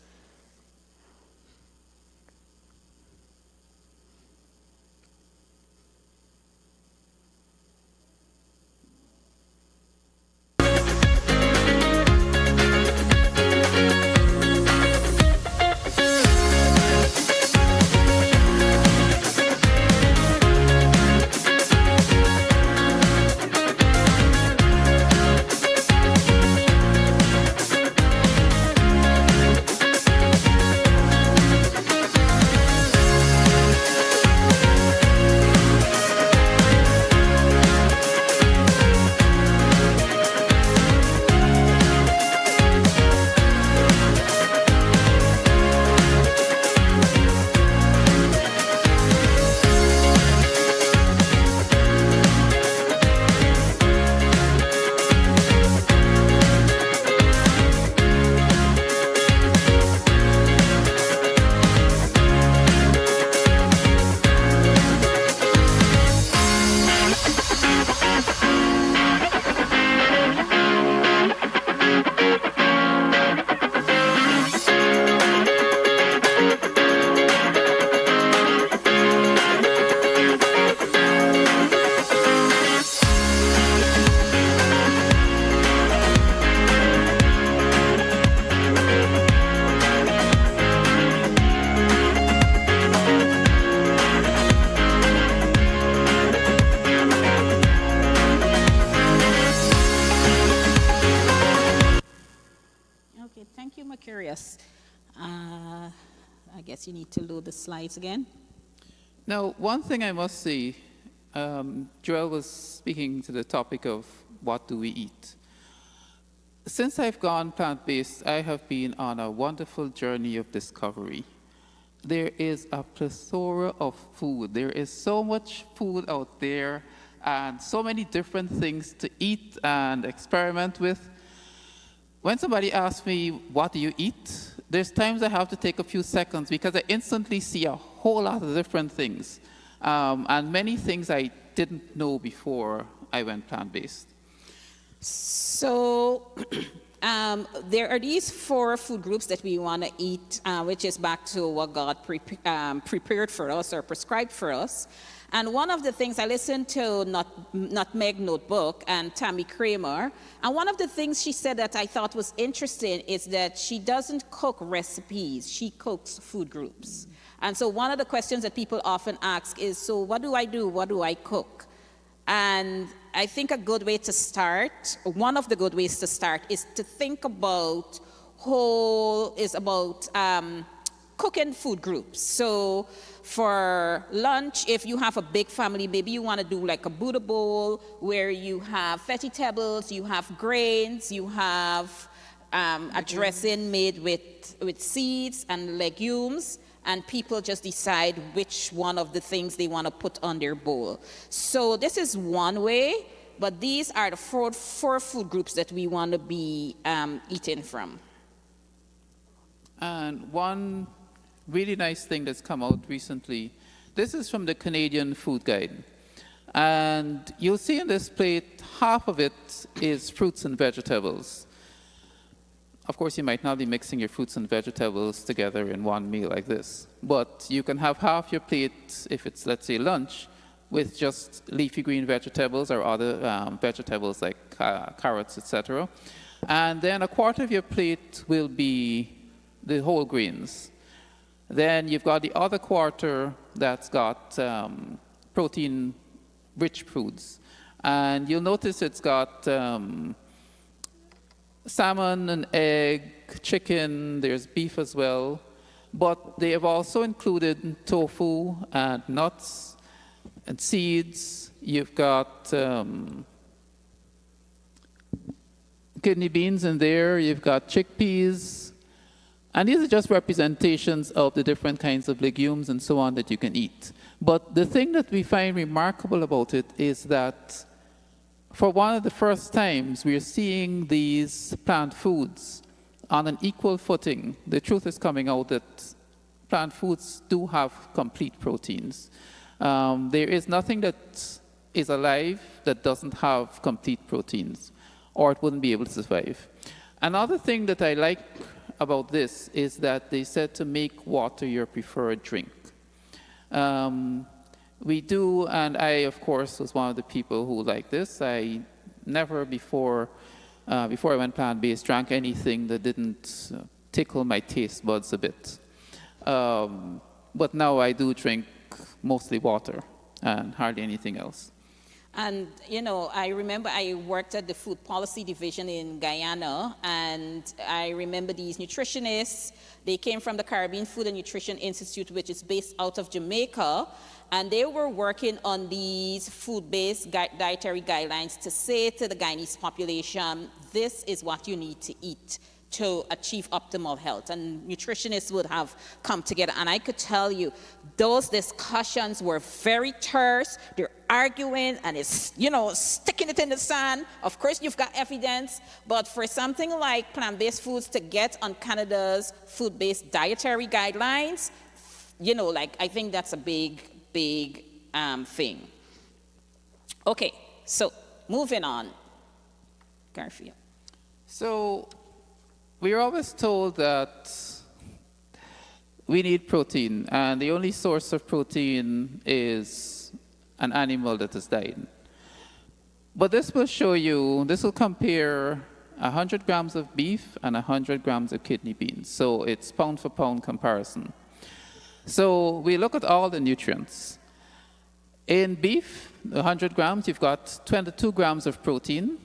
Curious. I guess you need to load the slides again. Now, one thing I must say, Joel was speaking to the topic of what do we eat. Since I've gone plant-based, I have been on a wonderful journey of discovery. There is a plethora of food. There is so much food out there and so many different things to eat and experiment with. When somebody asks me, what do you eat? There's times I have to take a few seconds because I instantly see a whole lot of different things. And many things I didn't know before I went plant-based. So there are these 4 food groups that we want to eat, which is back to what God prepared for us or prescribed for us. And one of the things, I listened to Nutmeg Notebook and Tammy Kramer, and one of the things she said that I thought was interesting is that she doesn't cook recipes, she cooks food groups. And so one of the questions that people often ask is, so what do I do? What do I cook? And I think a good way to start, one of the good ways to start, is to think about cooking food groups. So for lunch, if you have a big family, maybe you want to do like a Buddha bowl where you have vegetables, you have grains, you have a dressing made with seeds and legumes, and people just decide which one of the things they want to put on their bowl. So this is one way, but these are the four food groups that we want to be eating from. And one really nice thing that's come out recently, this is from the Canadian Food Guide. And you'll see in this plate, half of it is fruits and vegetables. Of course, you might not be mixing your fruits and vegetables together in one meal like this. But you can have half your plate, if it's, let's say, lunch, with just leafy green vegetables or other vegetables like carrots, etc. And then a quarter of your plate will be the whole grains. Then you've got the other quarter that's got protein-rich foods. And you'll notice it's got salmon and egg, chicken, there's beef as well. But they have also included tofu and nuts and seeds. You've got kidney beans in there. You've got chickpeas. And these are just representations of the different kinds of legumes and so on that you can eat. But the thing that we find remarkable about it is that for one of the first times, we're seeing these plant foods on an equal footing. The truth is coming out that plant foods do have complete proteins. There is nothing that is alive that doesn't have complete proteins, or it wouldn't be able to survive. Another thing that I like about this is that they said to make water your preferred drink. We do, and I, of course, was one of the people who like this. I never before I went plant-based drank anything that didn't tickle my taste buds a bit. But now I do drink mostly water and hardly anything else. And, you know, I remember I worked at the food policy division in Guyana, and I remember these nutritionists. They came from the Caribbean Food and Nutrition Institute, which is based out of Jamaica, and they were working on these food-based dietary guidelines to say to the Guyanese population, this is what you need to eat to achieve optimal health. And nutritionists would have come together. And I could tell you, those discussions were very terse. They're arguing and it's, you know, sticking it in the sand. Of course, you've got evidence. But for something like plant-based foods to get on Canada's food-based dietary guidelines, you know, like, I think that's a big thing. Okay, so moving on. Garfield. So we're always told that we need protein, and the only source of protein is an animal that has died. But this will show you, this will compare 100 grams of beef and 100 grams of kidney beans. So it's pound for pound comparison. So we look at all the nutrients. In beef, 100 grams, you've got 22 grams of protein.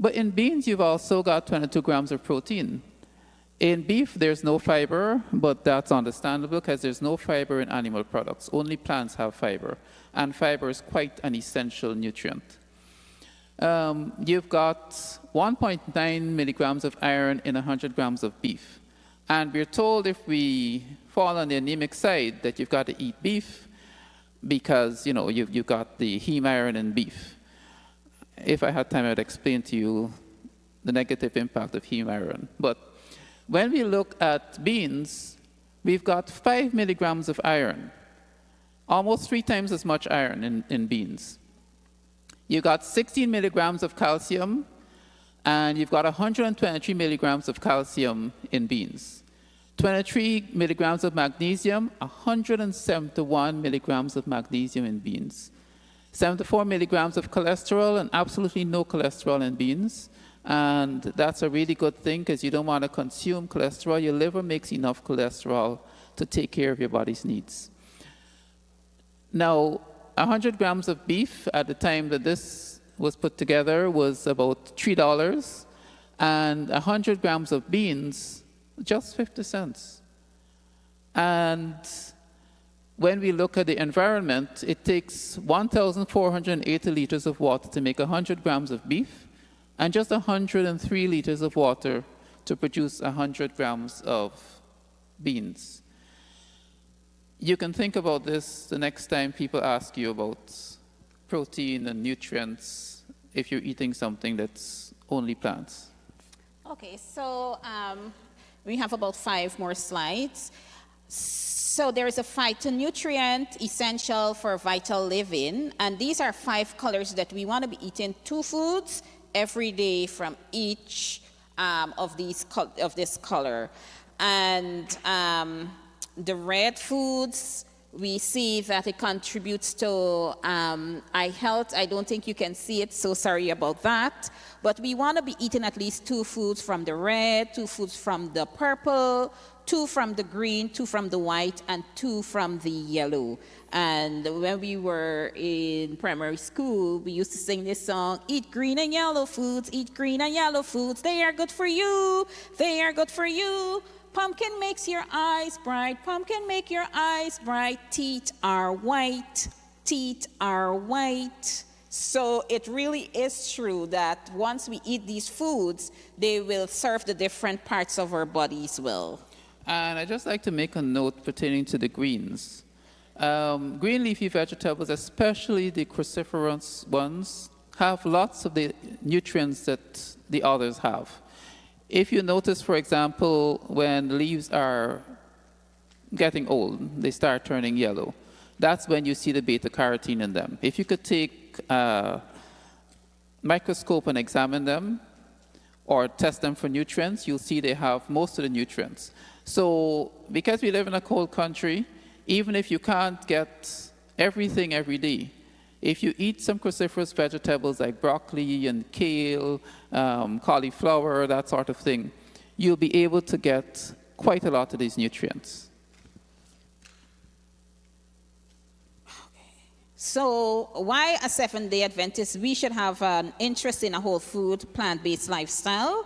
But in beans, you've also got 22 grams of protein. In beef, there's no fiber, but that's understandable because there's no fiber in animal products. Only plants have fiber, and fiber is quite an essential nutrient. You've got 1.9 milligrams of iron in 100 grams of beef. And we're told if we fall on the anemic side that you've got to eat beef because, you know, you've got the heme iron in beef. If I had time, I would explain to you the negative impact of heme iron. But when we look at beans, we've got 5 milligrams of iron, almost 3 times as much iron in beans. You've got 16 milligrams of calcium, and you've got 123 milligrams of calcium in beans. 23 milligrams of magnesium, 171 milligrams of magnesium in beans. 74 milligrams of cholesterol and absolutely no cholesterol in beans. And that's a really good thing because you don't want to consume cholesterol. Your liver makes enough cholesterol to take care of your body's needs. Now, 100 grams of beef at the time that this was put together was about $3, and 100 grams of beans, just 50 cents. And when we look at the environment, it takes 1,480 liters of water to make 100 grams of beef and just 103 liters of water to produce 100 grams of beans. You can think about this the next time people ask you about protein and nutrients if you're eating something that's only plants. Okay, so we have about 5 more slides. So there is a phytonutrient essential for vital living, and these are 5 colors that we want to be eating 2 foods every day from each of this color. And the red foods, we see that it contributes to eye health. I don't think you can see it, so sorry about that. But we want to be eating at least 2 foods from the red, 2 foods from the purple, 2 from the green, 2 from the white, and 2 from the yellow. And when we were in primary school, we used to sing this song, eat green and yellow foods, eat green and yellow foods. They are good for you. They are good for you. Pumpkin makes your eyes bright. Pumpkin make your eyes bright. Teeth are white. Teeth are white. So it really is true that once we eat these foods, they will serve the different parts of our bodies well. And I'd just like to make a note pertaining to the greens. Green leafy vegetables, especially the cruciferous ones, have lots of the nutrients that the others have. If you notice, for example, when the leaves are getting old, they start turning yellow. That's when you see the beta-carotene in them. If you could take a microscope and examine them or test them for nutrients, you'll see they have most of the nutrients. So because we live in a cold country, even if you can't get everything every day, if you eat some cruciferous vegetables like broccoli and kale, cauliflower, that sort of thing, you'll be able to get quite a lot of these nutrients. So why a Seventh-day Adventist? We should have an interest in a whole food, plant-based lifestyle.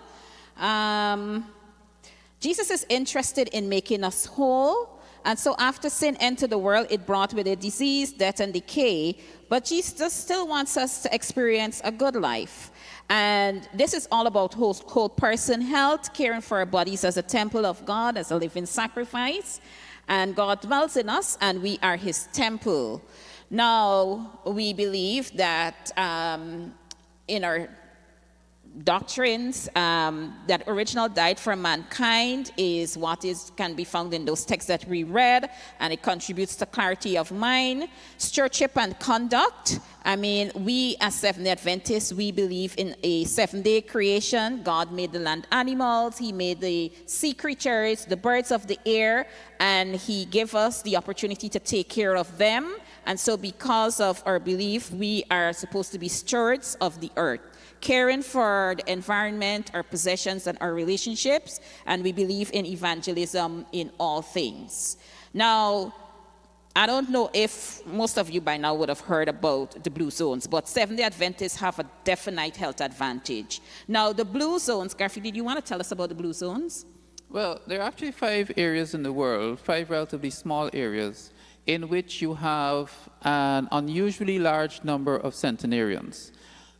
Jesus is interested in making us whole. And so after sin entered the world, it brought with it disease, death, and decay. But Jesus still wants us to experience a good life. And this is all about whole person health, caring for our bodies as a temple of God, as a living sacrifice. And God dwells in us, and we are his temple. Now, we believe that in our doctrines, that original diet for mankind is what can be found in those texts that we read, and it contributes to clarity of mind, stewardship, and conduct. I mean, we as Seventh-day Adventists, we believe in a 7-day creation. God made the land animals, he made the sea creatures, the birds of the air, and he gave us the opportunity to take care of them. And so because of our belief, we are supposed to be stewards of the earth, caring for the environment, our possessions, and our relationships, and we believe in evangelism in all things. Now, I don't know if most of you by now would have heard about the blue zones, but Seventh-day Adventists have a definite health advantage. Now, the blue zones, Garfield, did you want to tell us about the blue zones? Well, there are actually 5 areas in the world, 5 relatively small areas, in which you have an unusually large number of centenarians.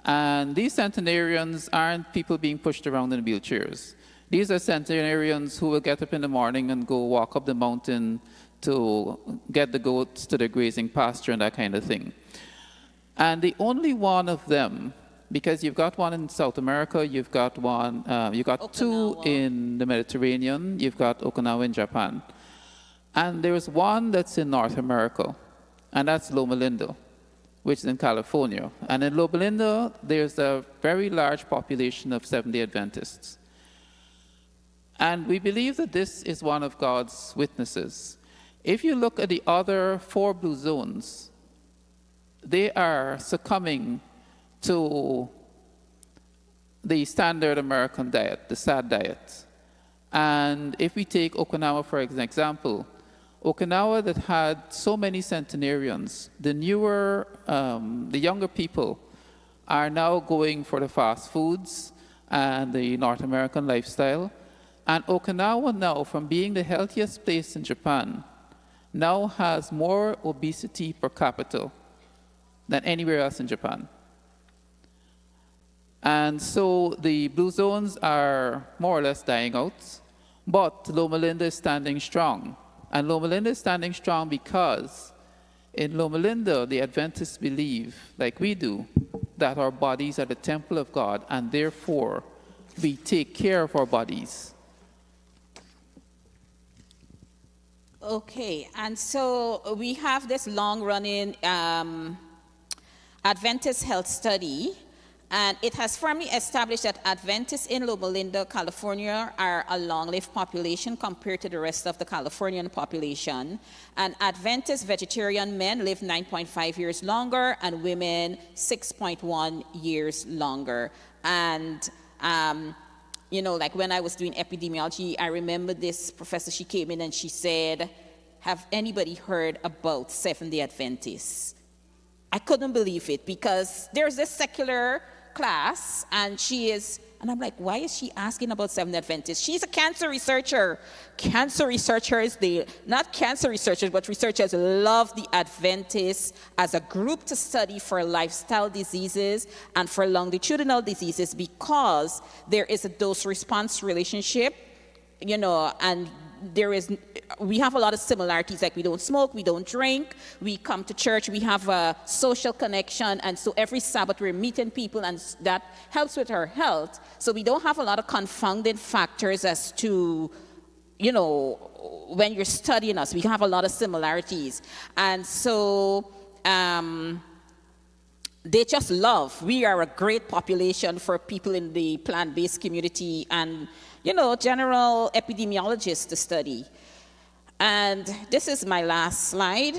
And these centenarians aren't people being pushed around in wheelchairs. These are centenarians who will get up in the morning and go walk up the mountain to get the goats to the grazing pasture and that kind of thing. And the only one of them, because you've got one in South America, you've got Okinawa. 2 in the Mediterranean, you've got Okinawa in Japan. And there's one that's in North America, and that's Loma Linda, which is in California. And in Loma Linda, there's a very large population of Seventh-day Adventists. And we believe that this is one of God's witnesses. If you look at the other 4 blue zones, they are succumbing to the standard American diet, the SAD diet. And if we take Okinawa for example, Okinawa that had so many centenarians, the younger people are now going for the fast foods and the North American lifestyle. And Okinawa now, from being the healthiest place in Japan, now has more obesity per capita than anywhere else in Japan. And so the blue zones are more or less dying out, but Loma Linda is standing strong. And Loma Linda is standing strong because in Loma Linda, the Adventists believe, like we do, that our bodies are the temple of God, and therefore we take care of our bodies. Okay, and so we have this long-running Adventist health study, and it has firmly established that Adventists in Loma Linda, California are a long-lived population compared to the rest of the Californian population. And Adventist vegetarian men live 9.5 years longer and women 6.1 years longer. And you know, like when I was doing epidemiology, I remember this professor, she came in and she said, have anybody heard about Seventh-day Adventists? I couldn't believe it because there's this secular class and I'm like, why is she asking about Seventh-day Adventists? She's a cancer researcher. Cancer researchers, not cancer researchers, but researchers love the Adventists as a group to study for lifestyle diseases and for longitudinal diseases because there is a dose-response relationship, you know, and we have a lot of similarities, like we don't smoke, we don't drink, we come to church, we have a social connection, and so every Sabbath we're meeting people, and that helps with our health. So we don't have a lot of confounding factors as to, you know, when you're studying us, we have a lot of similarities. And so they just love, we are a great population for people in the plant-based community and, you know, general epidemiologists to study. And this is my last slide.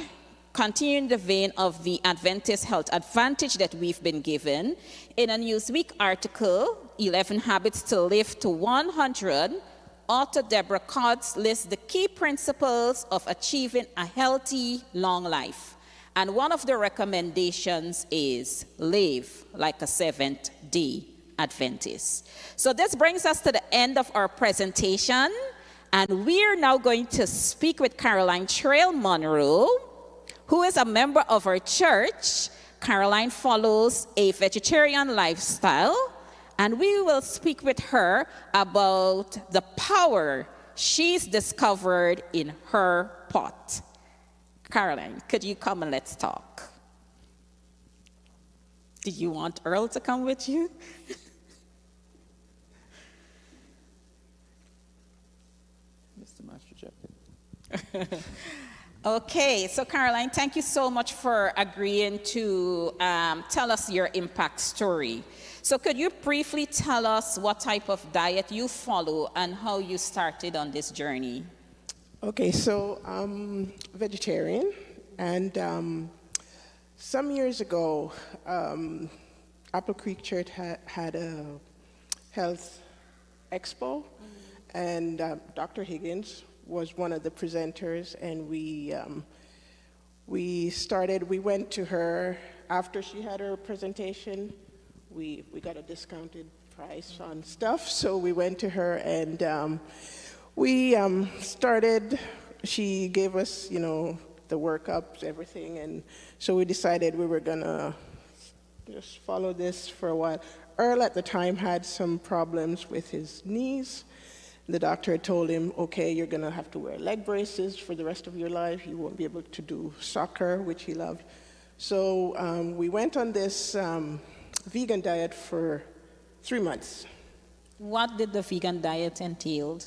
Continuing the vein of the Adventist health advantage that we've been given, in a Newsweek article, 11 Habits to Live to 100, author Deborah Codds lists the key principles of achieving a healthy, long life. And one of the recommendations is live like a Seventh-day Adventist. So this brings us to the end of our presentation, and we're now going to speak with Caroline Trail Monroe, who is a member of our church. Caroline follows a vegetarian lifestyle, and we will speak with her about the power she's discovered in her pot. Caroline, could you come and let's talk? Did you want Earl to come with you? Mr. Master Jacket. Okay, so Caroline, thank you so much for agreeing to tell us your impact story. So could you briefly tell us what type of diet you follow and how you started on this journey? Okay, so I'm vegetarian, and some years ago, Apple Creek Church had a health expo, and Dr. Higgins was one of the presenters, and we went to her after she had her presentation. We got a discounted price on stuff, so we went to her, and we started. She gave us, you know, the workups, everything, and so we decided we were gonna just follow this for a while. Earl at the time had some problems with his knees. The doctor had told him, okay, you're gonna have to wear leg braces for the rest of your life. You won't be able to do soccer, which he loved. So we went on this vegan diet for 3 months. What did the vegan diet entail?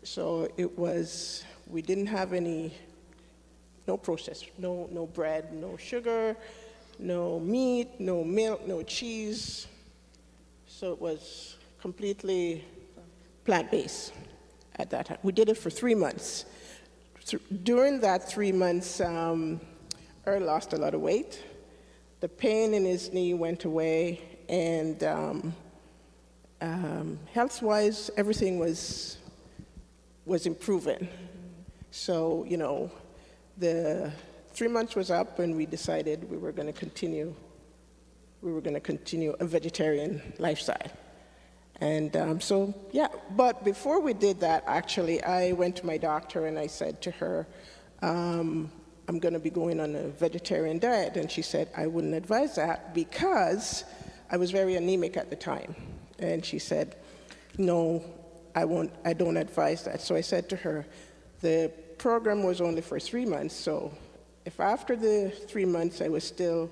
So it was, we didn't have no processed, no bread, no sugar, no meat, no milk, no cheese. So it was completely plant-based at that time. We did it for 3 months. During that 3 months, Earl lost a lot of weight. The pain in his knee went away, and health-wise, everything was improving. So, you know, the 3 months was up, and we decided we were going to continue a vegetarian lifestyle. And so, yeah, but before we did that, actually, I went to my doctor and I said to her, I'm going to be going on a vegetarian diet. And she said, I wouldn't advise that because I was very anemic at the time. And she said, no, I don't advise that. So I said to her, the program was only for 3 months, so if after the 3 months I was still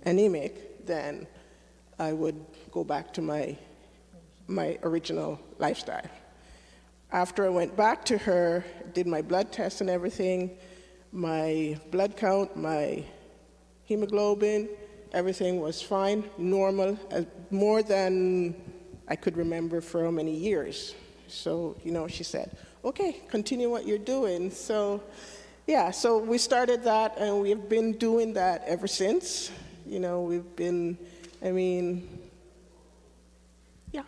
anemic, then I would go back to my original lifestyle. After I went back to her, did my blood tests and everything, my blood count, my hemoglobin, everything was fine, normal, more than I could remember for how many years. So, she said, okay, continue what you're doing. So, yeah, so we started that, and we've been doing that ever since. We've been, yeah.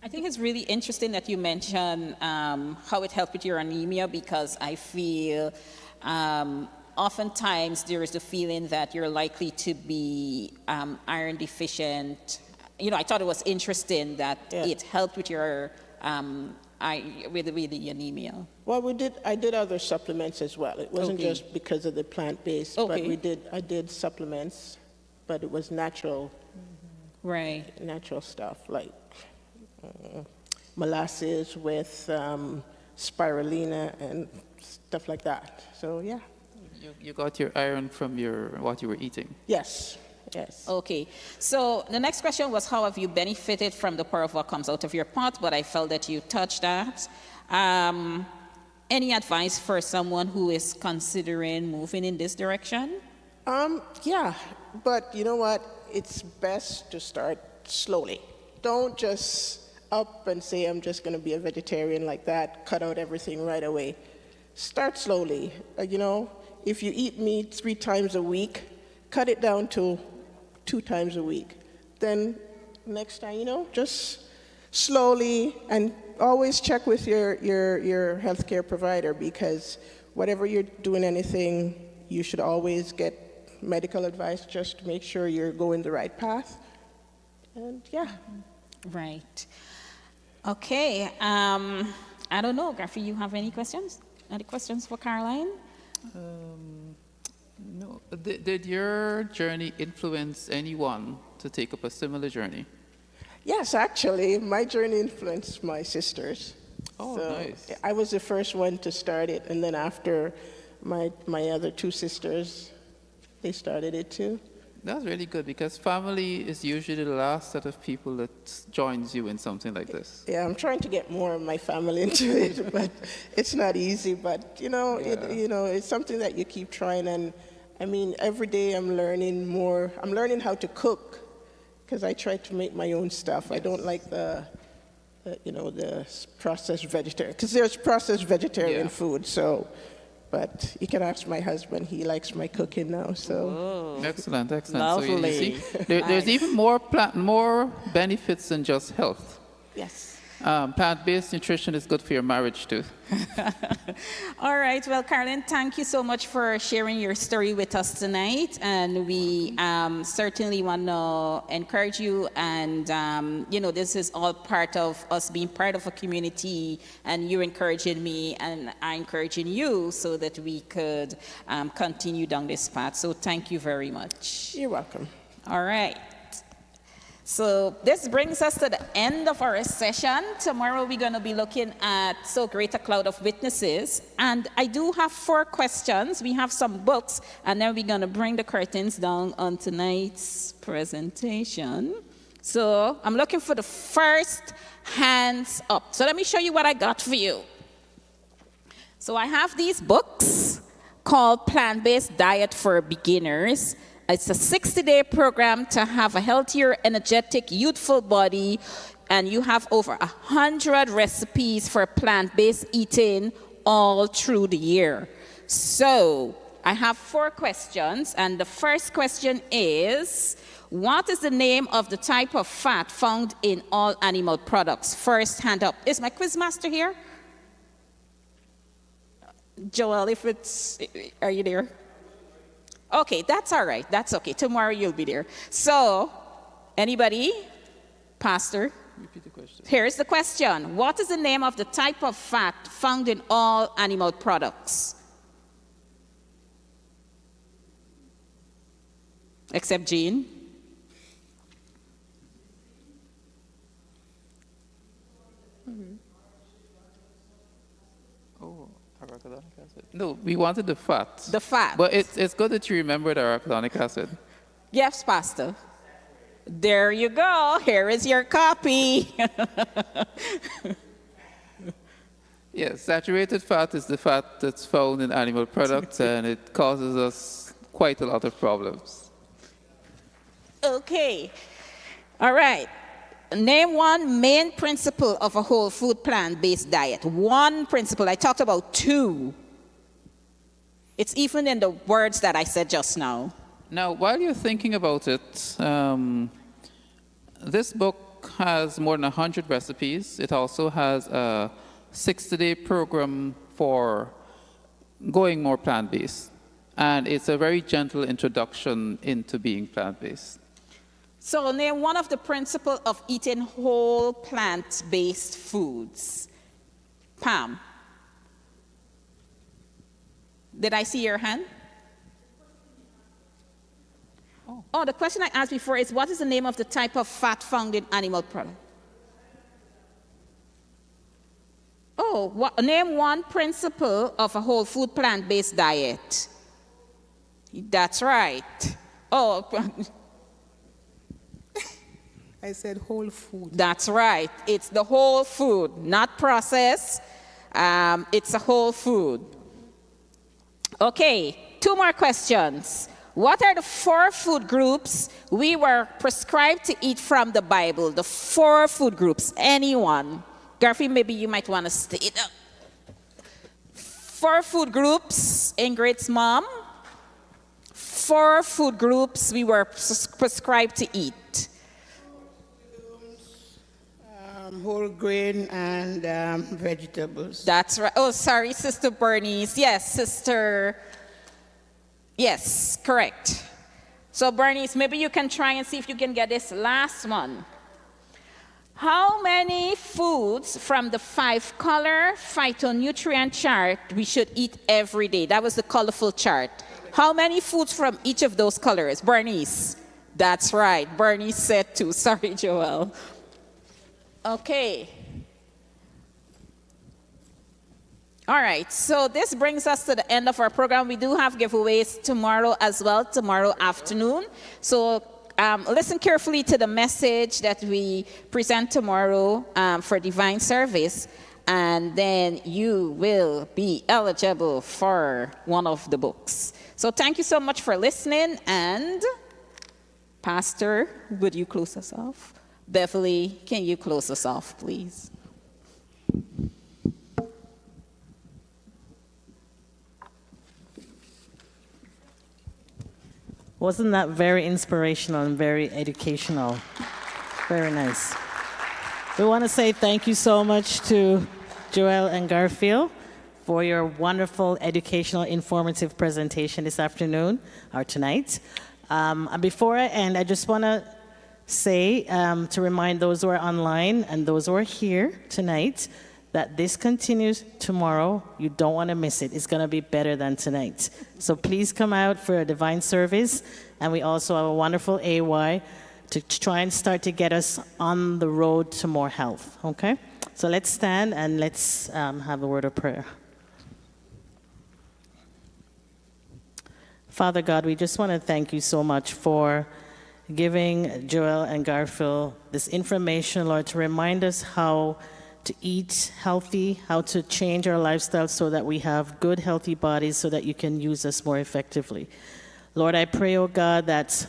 I think it's really interesting that you mention how it helped with your anemia, because I feel oftentimes there is the feeling that you're likely to be iron deficient. I thought it was interesting that it helped with your with the anemia. Well, I did other supplements as well. It wasn't just because of the plant-based, but I did supplements, but it was natural. Right. Natural stuff like molasses with spirulina and stuff like that. So, yeah. You got your iron from what you were eating? Yes. Okay. So the next question was, how have you benefited from the power of what comes out of your pot? But I felt that you touched that. Any advice for someone who is considering moving in this direction? Yeah, but you know what? It's best to start slowly. Don't just up and say, I'm just going to be a vegetarian like that, cut out everything right away. Start slowly. If you eat meat 3 times a week, cut it down to 2 times a week. Then next time, just slowly, and always check with your healthcare provider, because whatever you're doing anything, you should always get medical advice just to make sure you're going the right path. And yeah. Right. Okay. I don't know, Garfield, you have any questions? Any questions for Caroline? No. Did your journey influence anyone to take up a similar journey? Yes, actually, my journey influenced my sisters. Oh, so nice. I was the first one to start it, and then after my other 2 sisters, they started it too. That's really good, because family is usually the last set of people that joins you in something like this. Yeah, I'm trying to get more of my family into it, but it's not easy. But it's something that you keep trying. And every day I'm learning more. I'm learning how to cook, because I try to make my own stuff. Yes. I don't like the processed vegetarian, because there's processed vegetarian food. So. But you can ask my husband. He likes my cooking now. So excellent. Lovely. So you see, there's even more benefits than just health. Yes. Plant-based nutrition is good for your marriage too. All right. Well, Caroline, thank you so much for sharing your story with us tonight. And we certainly want to encourage you. And, this is all part of us being part of a community, and you encouraging me and I encouraging you, so that we could continue down this path. So thank you very much. You're welcome. All right. So this brings us to the end of our session. Tomorrow we're going to be looking at So Great a Cloud of Witnesses. And I do have 4 questions. We have some books, and then we're going to bring the curtains down on tonight's presentation. So I'm looking for the first hands up. So let me show you what I got for you. So I have these books called Plant-Based Diet for Beginners. It's a 60-day program to have a healthier, energetic, youthful body, and you have over 100 recipes for plant-based eating all through the year. So I have 4 questions, and the first question is, what is the name of the type of fat found in all animal products? First hand up. Is my quiz master here? Joel, are you there? Okay, that's all right. That's okay. Tomorrow you'll be there. So, anybody? Pastor? Repeat the question. Here's the question. What is the name of the type of fat found in all animal products? Except Jean? Arachidonic acid. No, we wanted the fat. The fat. But it's good that you remembered arachidonic acid. Yes, Pastor. There you go. Here is your copy. Yes, saturated fat is the fat that's found in animal products, and it causes us quite a lot of problems. Okay. All right. Name one main principle of a whole food plant-based diet. One principle. I talked about two. It's even in the words that I said just now. Now, while you're thinking about it, this book has more than 100 recipes. It also has a 60-day program for going more plant-based. And it's a very gentle introduction into being plant-based. So name one of the principles of eating whole plant-based foods. Pam. Did I see your hand? Oh, the question I asked before is, what is the name of the type of fat found in animal product? Oh, name one principle of a whole food plant-based diet. That's right. Oh, I said whole food. that's right. It's the whole food, not processed. It's a whole food. Okay, two more questions. What are the 4 food groups we were prescribed to eat from the Bible? The 4 food groups. Anyone? Garfield, maybe you might want to state up. 4 food groups. Ingrid's mom. 4 food groups we were prescribed to eat. Whole grain and vegetables. That's right. Oh, sorry, Sister Bernice. Yes, Sister. Yes, correct. So, Bernice, maybe you can try and see if you can get this last one. How many foods from the 5-color phytonutrient chart we should eat every day? That was the colorful chart. How many foods from each of those colors? Bernice. That's right. Bernice said 2. Sorry, Joel. Okay. All right, so this brings us to the end of our program. We do have giveaways tomorrow as well, tomorrow afternoon. So listen carefully to the message that we present tomorrow for divine service, and then you will be eligible for one of the books. So thank you so much for listening, and Pastor, would you close us off? Beverly, can you close us off, please? Wasn't that very inspirational and very educational? Very nice. We want to say thank you so much to Joel and Garfield for your wonderful educational, informative presentation this afternoon or tonight. And before I end, I just want to say, to remind those who are online and those who are here tonight, that this continues tomorrow. You don't want to miss it. It's going to be better than tonight. So please come out for a divine service. And we also have a wonderful AY to try and start to get us on the road to more health. Okay? So let's stand and let's have a word of prayer. Father God, we just want to thank you so much for giving Joel and Garfield this information, Lord, to remind us how to eat healthy, how to change our lifestyle so that we have good, healthy bodies so that you can use us more effectively. Lord, I pray, oh God, that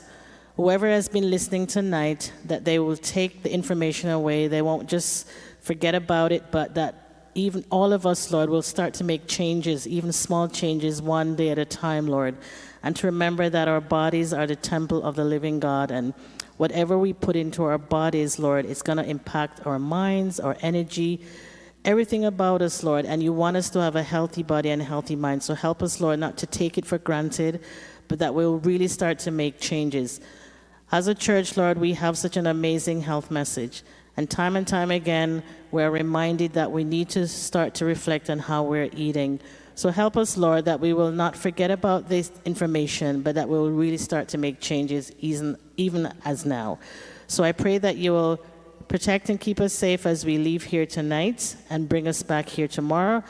whoever has been listening tonight, that they will take the information away. They won't just forget about it, but that even all of us, Lord, will start to make changes, even small changes, one day at a time, Lord. And to remember that our bodies are the temple of the living God, and whatever we put into our bodies, Lord, it's going to impact our minds, our energy, everything about us, Lord. And you want us to have a healthy body and a healthy mind. So help us, Lord, not to take it for granted, but that we'll really start to make changes. As a church, Lord, we have such an amazing health message. And time again, we're reminded that we need to start to reflect on how we're eating. So help us, Lord, that we will not forget about this information, but that we will really start to make changes even as now. So I pray that you will protect and keep us safe as we leave here tonight and bring us back here tomorrow.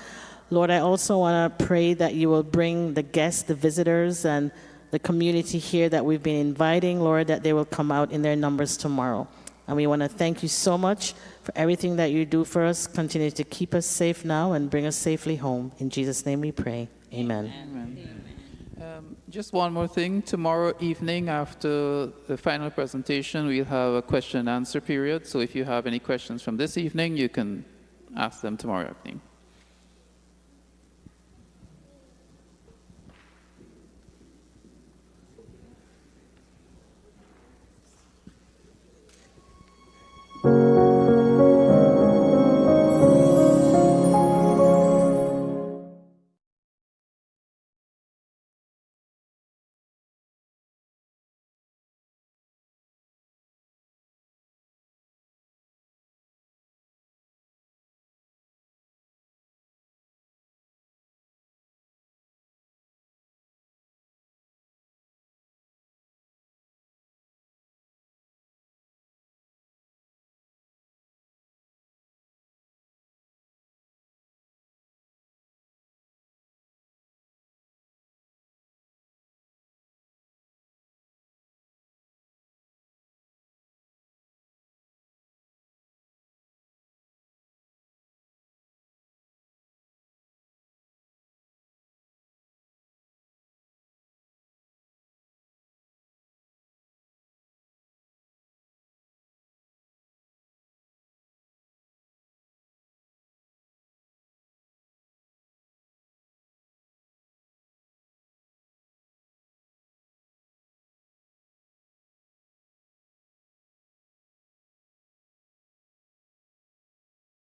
Lord, I also want to pray that you will bring the guests, the visitors, and the community here that we've been inviting, Lord, that they will come out in their numbers tomorrow. And we want to thank you so much for everything that you do for us. Continue to keep us safe now and bring us safely home. In Jesus' name we pray. Amen. Amen. Just one more thing. Tomorrow evening, after the final presentation, we'll have a question and answer period. So if you have any questions from this evening, you can ask them tomorrow evening.